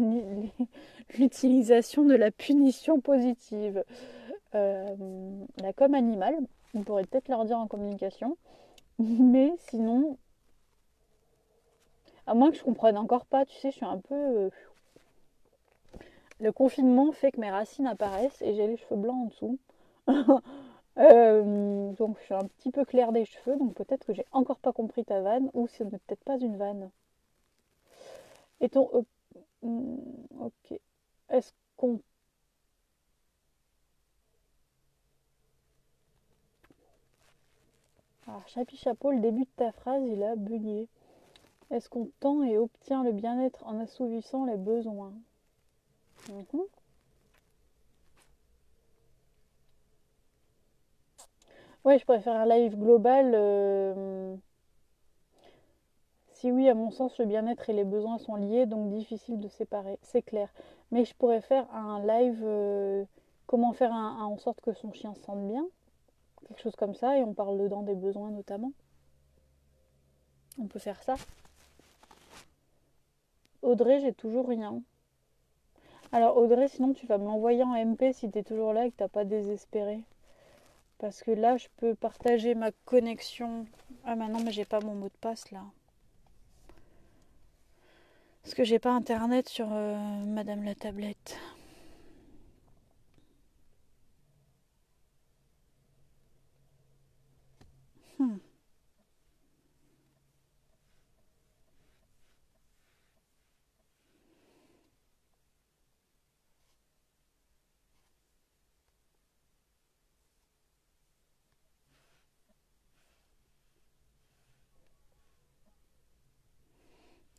l'utilisation de la punition positive. La com animale, on pourrait peut-être leur dire en communication, mais sinon, à moins que je comprenne encore pas, tu sais, je suis un peu. Le confinement fait que mes racines apparaissent et j'ai les cheveux blancs en dessous. Donc je suis un petit peu claire des cheveux, donc peut-être que j'ai encore pas compris ta vanne, ou ce n'est peut-être pas une vanne. Et ton... ok. Est-ce qu'on... Alors, chapi chapeau, le début de ta phrase, il a bugué. Est-ce qu'on tend et obtient le bien-être en assouvissant les besoins? Mhm. Ouais, je préfère un live global. Si oui, à mon sens, le bien-être et les besoins sont liés, donc difficile de séparer, c'est clair. Mais je pourrais faire un live, comment faire en sorte que son chien se sente bien, quelque chose comme ça, et on parle dedans des besoins notamment. On peut faire ça. Audrey, j'ai toujours rien. Alors Audrey, sinon tu vas me l'envoyer en MP si t'es toujours là et que t'as pas désespéré. Parce que là, je peux partager ma connexion. Ah mais non, mais j'ai pas mon mot de passe là. Parce que j'ai pas internet sur Madame la tablette. Hmm.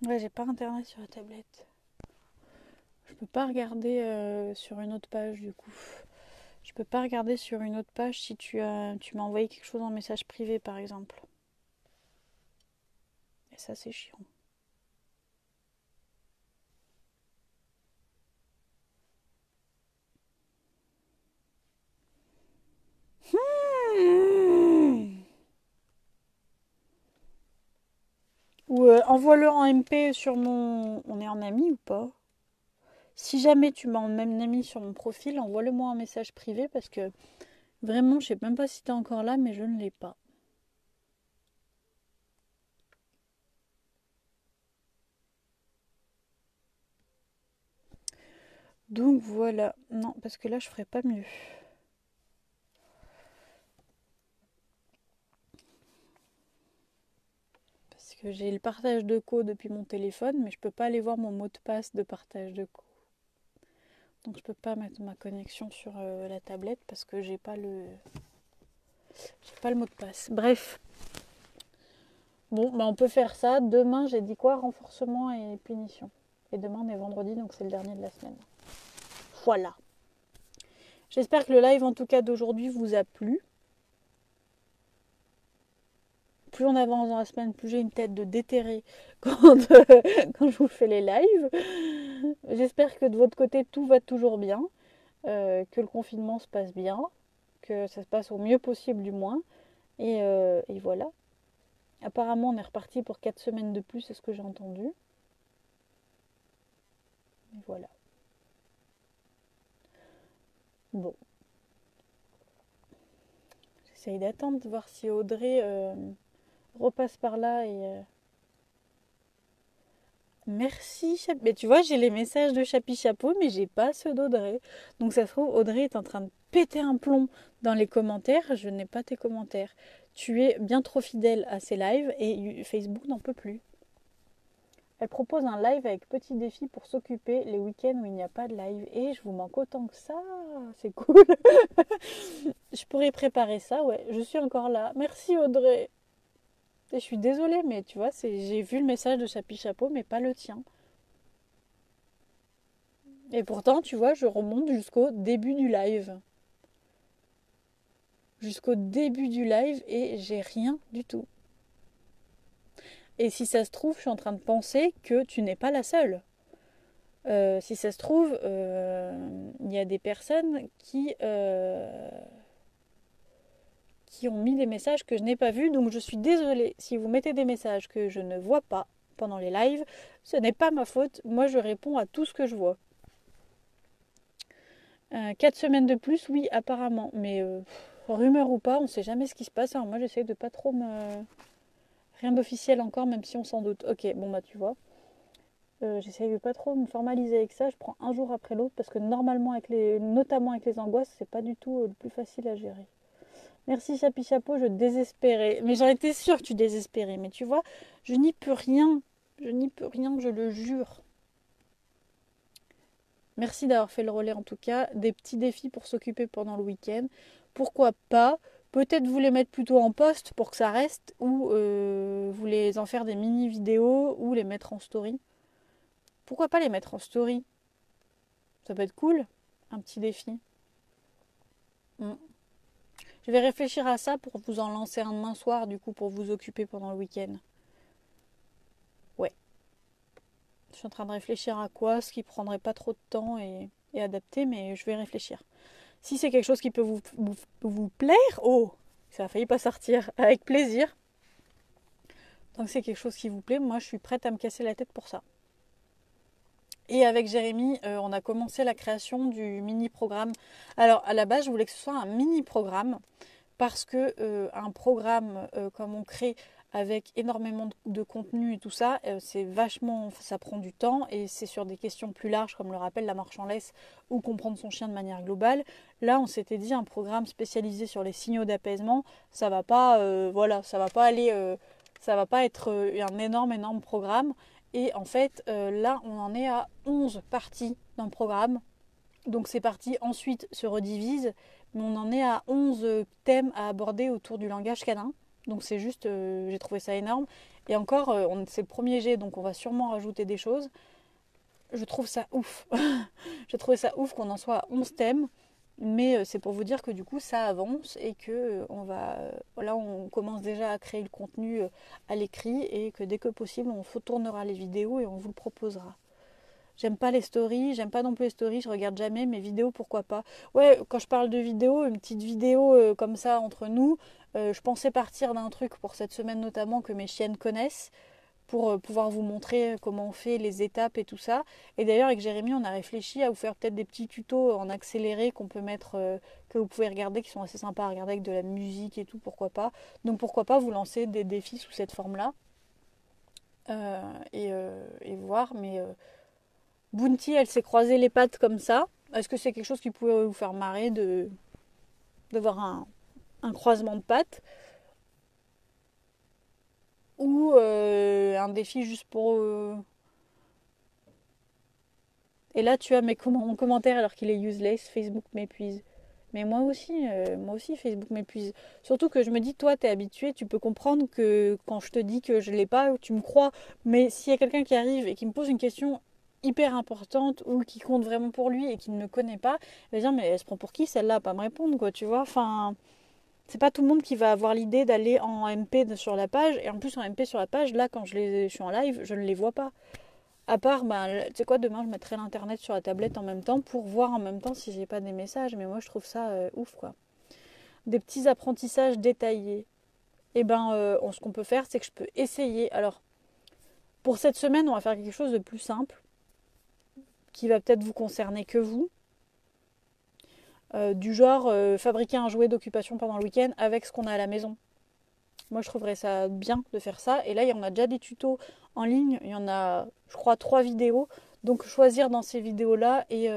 Ouais, j'ai pas internet sur la tablette. Je peux pas regarder sur une autre page du coup. Je peux pas regarder sur une autre page si tu m'as envoyé quelque chose en message privé par exemple. Et ça c'est chiant. Hmm. Ou envoie-le en MP sur mon... On est en ami ou pas? Si jamais tu m'as en même ami sur mon profil, envoie-le moi en message privé parce que vraiment je sais même pas si t'es encore là mais je ne l'ai pas. Donc voilà. Non, parce que là je ferai pas mieux. Parce que j'ai le partage de co depuis mon téléphone, mais je peux pas aller voir mon mot de passe de partage de co. Donc je peux pas mettre ma connexion sur la tablette parce que j'ai pas le mot de passe. Bref, Bon, bah on peut faire ça. Demain, j'ai dit quoi? Renforcement et punition. Et demain, on est vendredi, donc c'est le dernier de la semaine. Voilà. J'espère que le live, en tout cas d'aujourd'hui, vous a plu. Plus on avance dans la semaine, plus j'ai une tête de déterré quand je vous fais les lives. J'espère que de votre côté, tout va toujours bien, que le confinement se passe bien, que ça se passe au mieux possible du moins. Et voilà. Apparemment, on est reparti pour 4 semaines de plus, c'est ce que j'ai entendu. Et voilà. Bon, j'essaye d'attendre de voir si Audrey repasse par là et. Merci, mais tu vois, j'ai les messages de Chapi Chapeau, mais j'ai pas ceux d'Audrey. Donc ça se trouve, Audrey est en train de péter un plomb dans les commentaires. Je n'ai pas tes commentaires. Tu es bien trop fidèle à ces lives et Facebook n'en peut plus. Elle propose un live avec petit défi pour s'occuper les week-ends où il n'y a pas de live. Et je vous manque autant que ça. C'est cool. Je pourrais préparer ça, ouais. Je suis encore là. Merci Audrey. Et je suis désolée, mais tu vois, j'ai vu le message de Chapi Chapeau, mais pas le tien. Et pourtant, tu vois, je remonte jusqu'au début du live. Jusqu'au début du live et j'ai rien du tout. Et si ça se trouve, je suis en train de penser que tu n'es pas la seule. Si ça se trouve, il y a des personnes qui ont mis des messages que je n'ai pas vus. Donc je suis désolée si vous mettez des messages que je ne vois pas pendant les lives. Ce n'est pas ma faute. Moi, je réponds à tout ce que je vois. 4 semaines de plus, oui, apparemment. Mais rumeur ou pas, on ne sait jamais ce qui se passe. Alors moi, j'essaie de pas trop me. Rien d'officiel encore, même si on s'en doute. Ok, bon bah tu vois. J'essaie de pas trop me formaliser avec ça. Je prends un jour après l'autre parce que normalement, notamment avec les angoisses, c'est pas du tout le plus facile à gérer. Merci Chapi Chapeau, je désespérais. Mais j'en étais sûre que tu désespérais. Mais tu vois, je n'y peux rien. Je n'y peux rien, je le jure. Merci d'avoir fait le relais en tout cas. Des petits défis pour s'occuper pendant le week-end. Pourquoi pas? Peut-être vous les mettre plutôt en post pour que ça reste ou vous les en faire des mini vidéos ou les mettre en story. Pourquoi pas les mettre en story? Ça peut être cool. Un petit défi. Mm. Je vais réfléchir à ça pour vous en lancer un demain soir du coup pour vous occuper pendant le week-end. Ouais. Je suis en train de réfléchir à quoi, ce qui prendrait pas trop de temps et adapté, mais je vais réfléchir. Si c'est quelque chose qui peut vous plaire, oh, ça a failli pas sortir, avec plaisir. Tant que c'est quelque chose qui vous plaît, moi je suis prête à me casser la tête pour ça. Et avec Jérémy, on a commencé la création du mini-programme. Alors à la base, je voulais que ce soit un mini-programme parce que un programme comme on crée avec énormément de contenu et tout ça, c'est vachement, ça prend du temps et c'est sur des questions plus larges comme le rappelle la marche en laisse ou comprendre son chien de manière globale. Là, on s'était dit un programme spécialisé sur les signaux d'apaisement, ça va pas, voilà, ça va pas aller, ça va pas être un énorme programme. Et en fait, là, on en est à 11 parties dans le programme. Donc ces parties ensuite se redivisent, mais on en est à 11 thèmes à aborder autour du langage canin. Donc c'est juste, j'ai trouvé ça énorme. Et encore, c'est le premier jet, donc on va sûrement rajouter des choses. Je trouve ça ouf. J'ai trouvé ça ouf qu'on en soit à 11 thèmes. Mais c'est pour vous dire que du coup ça avance et que là on commence déjà à créer le contenu à l'écrit et que dès que possible on tournera les vidéos et on vous le proposera. J'aime pas les stories, j'aime pas non plus les stories, je regarde jamais mes vidéos, pourquoi pas. Ouais, quand je parle de vidéos, une petite vidéo comme ça entre nous, je pensais partir d'un truc pour cette semaine notamment que mes chiennes connaissent, pour pouvoir vous montrer comment on fait les étapes et tout ça. Et d'ailleurs avec Jérémy on a réfléchi à vous faire peut-être des petits tutos en accéléré qu'on peut mettre, que vous pouvez regarder, qui sont assez sympas à regarder avec de la musique et tout, pourquoi pas. Donc pourquoi pas vous lancer des défis sous cette forme-là et voir, mais... Bounty, elle s'est croisée les pattes comme ça. Est-ce que c'est quelque chose qui pourrait vous faire marrer de voir un croisement de pattes ou un défi juste pour... Et là, tu as mon commentaire alors qu'il est useless. Facebook m'épuise. Mais moi aussi Facebook m'épuise. Surtout que je me dis, toi, t'es habitué, tu peux comprendre que quand je te dis que je l'ai pas, tu me crois. Mais s'il y a quelqu'un qui arrive et qui me pose une question hyper importante ou qui compte vraiment pour lui et qui ne me connaît pas, il va dire, mais elle se prend pour qui celle-là à pas me répondre, quoi, tu vois. Enfin, c'est pas tout le monde qui va avoir l'idée d'aller en MP sur la page. Et en plus, en MP sur la page, là, quand je suis en live, je ne les vois pas. À part, ben, tu sais quoi, demain, je mettrai l'internet sur la tablette en même temps pour voir en même temps si j'ai pas des messages. Mais moi, je trouve ça ouf, quoi. Des petits apprentissages détaillés. Et ben, ce qu'on peut faire, c'est que je peux essayer. Alors, pour cette semaine, on va faire quelque chose de plus simple, qui va peut-être vous concerner que vous. Du genre, fabriquer un jouet d'occupation pendant le week-end avec ce qu'on a à la maison. Moi, je trouverais ça bien de faire ça. Et là, il y en a déjà des tutos en ligne. Il y en a, je crois, 3 vidéos. Donc, choisir dans ces vidéos-là et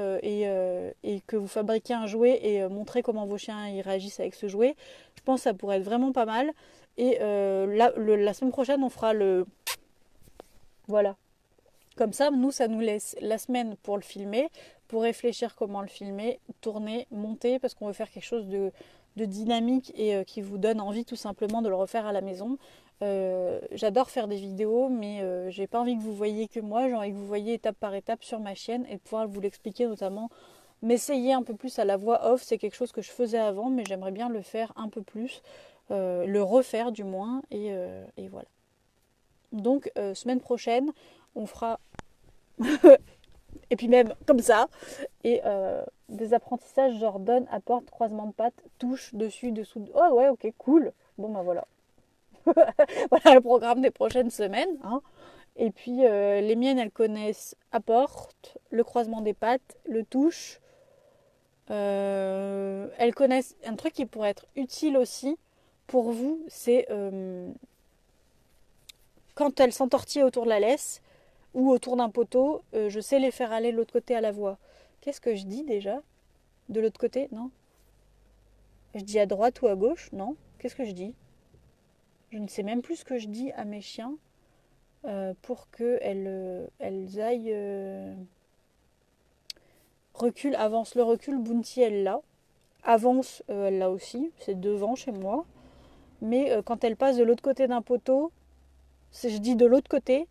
que vous fabriquez un jouet et montrer comment vos chiens ils réagissent avec ce jouet. Je pense que ça pourrait être vraiment pas mal. Et la semaine prochaine, on fera le... Voilà. Comme ça, nous, ça nous laisse la semaine pour le filmer, pour réfléchir comment le filmer, tourner, monter, parce qu'on veut faire quelque chose de dynamique et qui vous donne envie tout simplement de le refaire à la maison. J'adore faire des vidéos, mais j'ai pas envie que vous voyiez que moi, j'ai envie que vous voyiez étape par étape sur ma chaîne et de pouvoir vous l'expliquer notamment. M'essayer un peu plus à la voix off, c'est quelque chose que je faisais avant, mais j'aimerais bien le faire un peu plus, le refaire du moins, et voilà. Donc, semaine prochaine, on fera et puis même comme ça. Et des apprentissages genre donne, apporte, croisement de pattes, touche, dessus, dessous. Oh ouais, ok, cool. Bon ben voilà. Voilà le programme des prochaines semaines. Hein. Et puis les miennes, elles connaissent apporte, le croisement des pattes, le touche. Elles connaissent un truc qui pourrait être utile aussi pour vous, c'est quand elles s'entortillent autour de la laisse ou autour d'un poteau, je sais les faire aller de l'autre côté à la voix. Qu'est-ce que je dis déjà? De l'autre côté? Non. Je dis à droite ou à gauche? Non. Qu'est-ce que je dis? Je ne sais même plus ce que je dis à mes chiens pour qu'elles elles aillent... recul, avance. Le recul, Bounty, elle l'a. Avance, elle l'a aussi. C'est devant chez moi. Mais quand elle passe de l'autre côté d'un poteau, je dis de l'autre côté.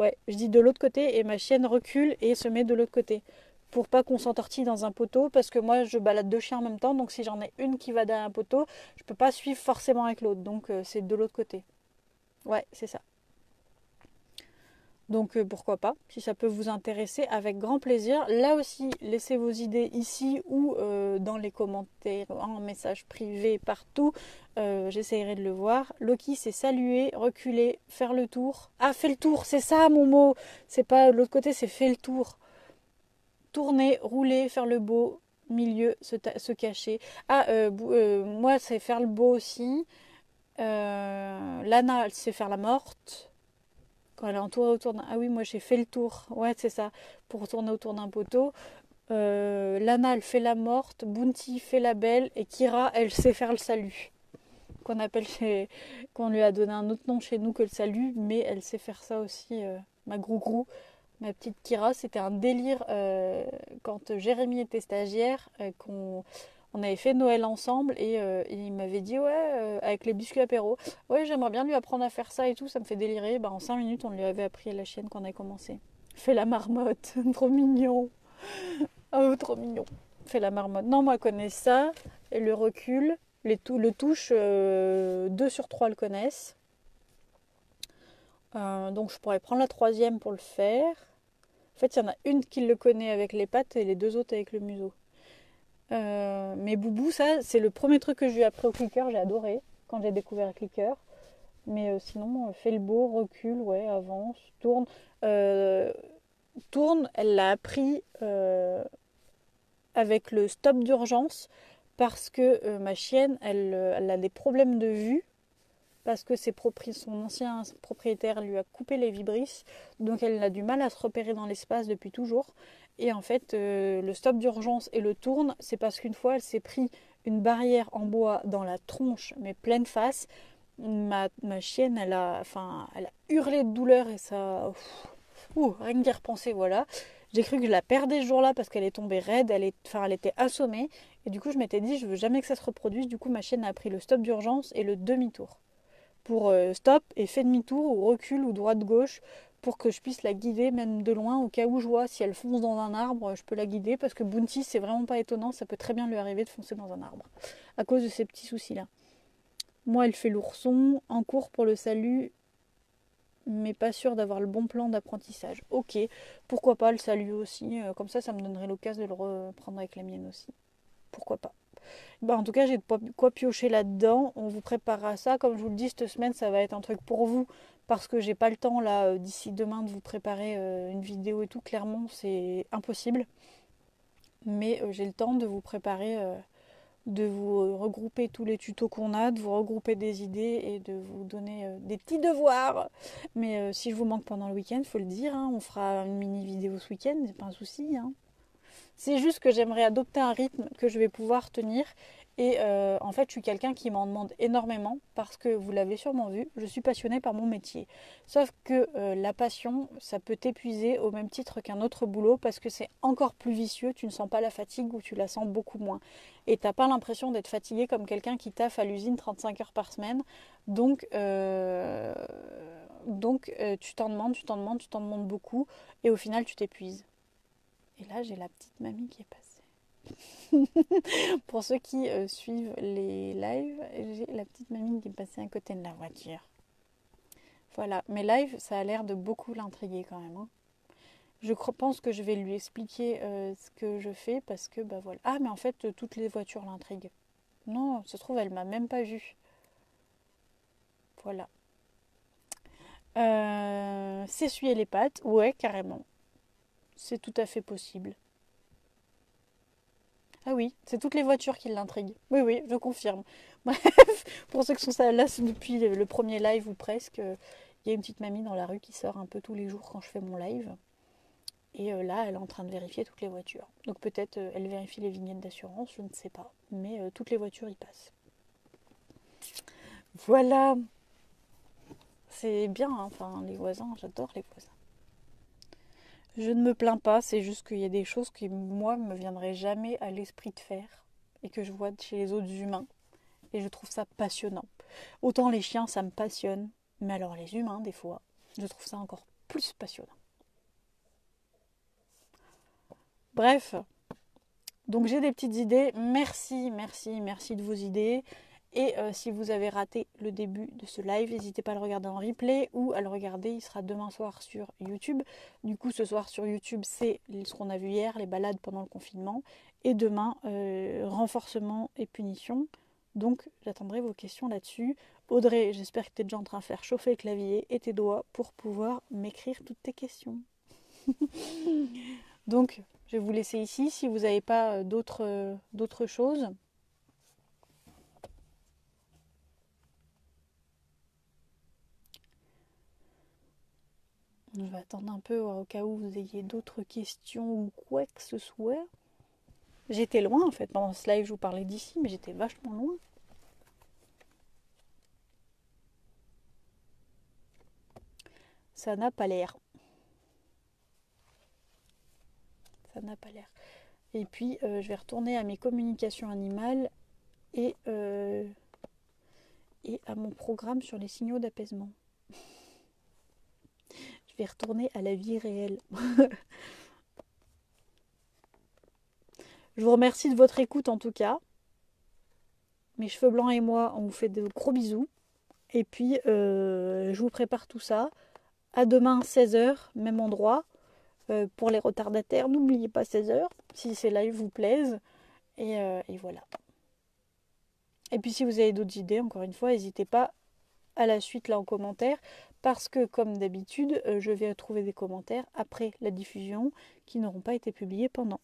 Ouais, je dis de l'autre côté et ma chienne recule et se met de l'autre côté. Pour pas qu'on s'entortille dans un poteau, parce que moi je balade 2 chiens en même temps, donc si j'en ai une qui va derrière un poteau, je peux pas suivre forcément avec l'autre, donc c'est de l'autre côté. Ouais, c'est ça. Donc pourquoi pas, si ça peut vous intéresser, avec grand plaisir. Là aussi, laissez vos idées ici ou dans les commentaires, en message privé, partout. J'essaierai de le voir. Loki, c'est saluer, reculer, faire le tour. Ah, fait le tour, c'est ça mon mot. C'est pas de l'autre côté, c'est fait le tour. Tourner, rouler, faire le beau, milieu, se cacher. Ah, moi, c'est faire le beau aussi. Lana, elle sait faire la morte. Quand elle est entourée autour d'un... Ah oui, moi j'ai fait le tour. Ouais, c'est ça. Pour tourner autour d'un poteau. Lana, elle fait la morte. Bounty fait la belle. Et Kira, elle sait faire le salut. Qu'on appelle chez... Qu'on lui a donné un autre nom chez nous que le salut. Mais elle sait faire ça aussi. Ma grou-grou. Ma petite Kira, c'était un délire quand Jérémy était stagiaire, on avait fait Noël ensemble et il m'avait dit ouais avec les biscuits apéro, ouais j'aimerais bien lui apprendre à faire ça et tout, ça me fait délirer. Bah, en 5 minutes on lui avait appris à la chienne quand on avait commencé. Fait la marmotte, trop mignon. Oh trop mignon. Fait la marmotte. Non moi elle connaît ça, et le recul, le touche, 2 sur 3 le connaissent. Donc je pourrais prendre la troisième pour le faire. En fait, il y en a une qui le connaît avec les pattes et les 2 autres avec le museau. Mais Boubou, ça, c'est le premier truc que je lui ai appris au clicker. J'ai adoré quand j'ai découvert le clicker. Mais sinon, fait le beau, recule, ouais, avance, tourne. Tourne, elle l'a appris avec le stop d'urgence parce que ma chienne, elle a des problèmes de vue. Parce que son ancien propriétaire lui a coupé les vibrisses, donc elle a du mal à se repérer dans l'espace depuis toujours. Et en fait, le stop d'urgence et le tourne, c'est parce qu'une fois, elle s'est pris une barrière en bois dans la tronche, mais pleine face. Ma chienne, elle a hurlé de douleur et ça... rien que d'y repenser, voilà. J'ai cru que je la perdais ce jour-là parce qu'elle est tombée raide, elle était assommée. Et du coup, je m'étais dit, je veux jamais que ça se reproduise. Du coup, ma chienne a pris le stop d'urgence et le demi-tour. Pour stop et fait demi-tour ou recule ou droite-gauche pour que je puisse la guider même de loin au cas où je vois si elle fonce dans un arbre, je peux la guider parce que Bounty c'est vraiment pas étonnant, ça peut très bien lui arriver de foncer dans un arbre à cause de ces petits soucis là. Moi elle fait l'ourson, en cours pour le salut mais pas sûre d'avoir le bon plan d'apprentissage. Ok, pourquoi pas le salut aussi, comme ça me donnerait l'occasion de le reprendre avec la mienne aussi. Pourquoi pas. Bah, en tout cas, j'ai de quoi piocher là-dedans. On vous préparera ça. Comme je vous le dis, cette semaine, ça va être un truc pour vous. Parce que j'ai pas le temps, là, d'ici demain, de vous préparer une vidéo et tout. Clairement, c'est impossible. Mais j'ai le temps de vous préparer, de vous regrouper tous les tutos qu'on a, de vous regrouper des idées et de vous donner des petits devoirs. Mais si je vous manque pendant le week-end, faut le dire. Hein, on fera une mini vidéo ce week-end, c'est pas un souci. Hein. C'est juste que j'aimerais adopter un rythme que je vais pouvoir tenir. Et en fait, je suis quelqu'un qui m'en demande énormément parce que vous l'avez sûrement vu, je suis passionnée par mon métier. Sauf que la passion, ça peut t'épuiser au même titre qu'un autre boulot parce que c'est encore plus vicieux. Tu ne sens pas la fatigue ou tu la sens beaucoup moins. Et t'as pas l'impression d'être fatigué comme quelqu'un qui taffe à l'usine 35 heures par semaine. Donc, tu t'en demandes beaucoup et au final, tu t'épuises. Et là, j'ai la petite mamie qui est passée. Pour ceux qui suivent les lives, j'ai la petite mamie qui est passée à côté de la voiture. Voilà, mes lives, ça a l'air de beaucoup l'intriguer quand même. Hein. Je pense que je vais lui expliquer ce que je fais parce que, bah voilà. Ah, mais en fait, toutes les voitures l'intriguent. Non, ça se trouve, elle m'a même pas vue. Voilà. S'essuyer les pattes, ouais, carrément. C'est tout à fait possible. Ah oui, c'est toutes les voitures qui l'intriguent. Oui, oui, je confirme. Bref, pour ceux qui sont là depuis le premier live ou presque, il y a une petite mamie dans la rue qui sort un peu tous les jours quand je fais mon live. Et là, elle est en train de vérifier toutes les voitures. Donc peut-être elle vérifie les vignettes d'assurance, je ne sais pas. Mais toutes les voitures y passent. Voilà. C'est bien, hein. Enfin, les voisins, j'adore les voisins. Je ne me plains pas, c'est juste qu'il y a des choses qui, moi, me viendraient jamais à l'esprit de faire et que je vois chez les autres humains. Et je trouve ça passionnant. Autant les chiens, ça me passionne, mais alors les humains, des fois, je trouve ça encore plus passionnant. Bref, donc j'ai des petites idées. Merci, merci, merci de vos idées. Et si vous avez raté le début de ce live, n'hésitez pas à le regarder en replay ou à le regarder, il sera demain soir sur YouTube. Du coup, ce soir sur YouTube, c'est ce qu'on a vu hier, les balades pendant le confinement. Et demain, renforcement et punition. Donc, j'attendrai vos questions là-dessus. Audrey, j'espère que tu es déjà en train de faire chauffer le clavier et tes doigts pour pouvoir m'écrire toutes tes questions. Donc, je vais vous laisser ici. Si vous n'avez pas d'autres choses... Je vais attendre un peu au cas où vous ayez d'autres questions ou quoi que ce soit. J'étais loin en fait. Pendant ce live, je vous parlais d'ici, mais j'étais vachement loin. Ça n'a pas l'air. Ça n'a pas l'air. Et puis, je vais retourner à mes communications animales et à mon programme sur les signaux d'apaisement. Je vais retourner à la vie réelle. Je vous remercie de votre écoute en tout cas. Mes cheveux blancs et moi, on vous fait de gros bisous. Et puis, je vous prépare tout ça. À demain, 16h, même endroit. Pour les retardataires, n'oubliez pas 16h, si ces lives vous plaisent. Et voilà. Et puis, si vous avez d'autres idées, encore une fois, n'hésitez pas à la suite là en commentaire. Parce que, comme d'habitude, je vais trouver des commentaires après la diffusion qui n'auront pas été publiés pendant.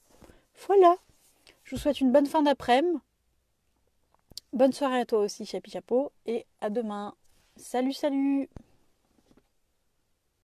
Voilà. Je vous souhaite une bonne fin d'après-midi. Bonne soirée à toi aussi, Chapi Chapeau. Et à demain. Salut, salut!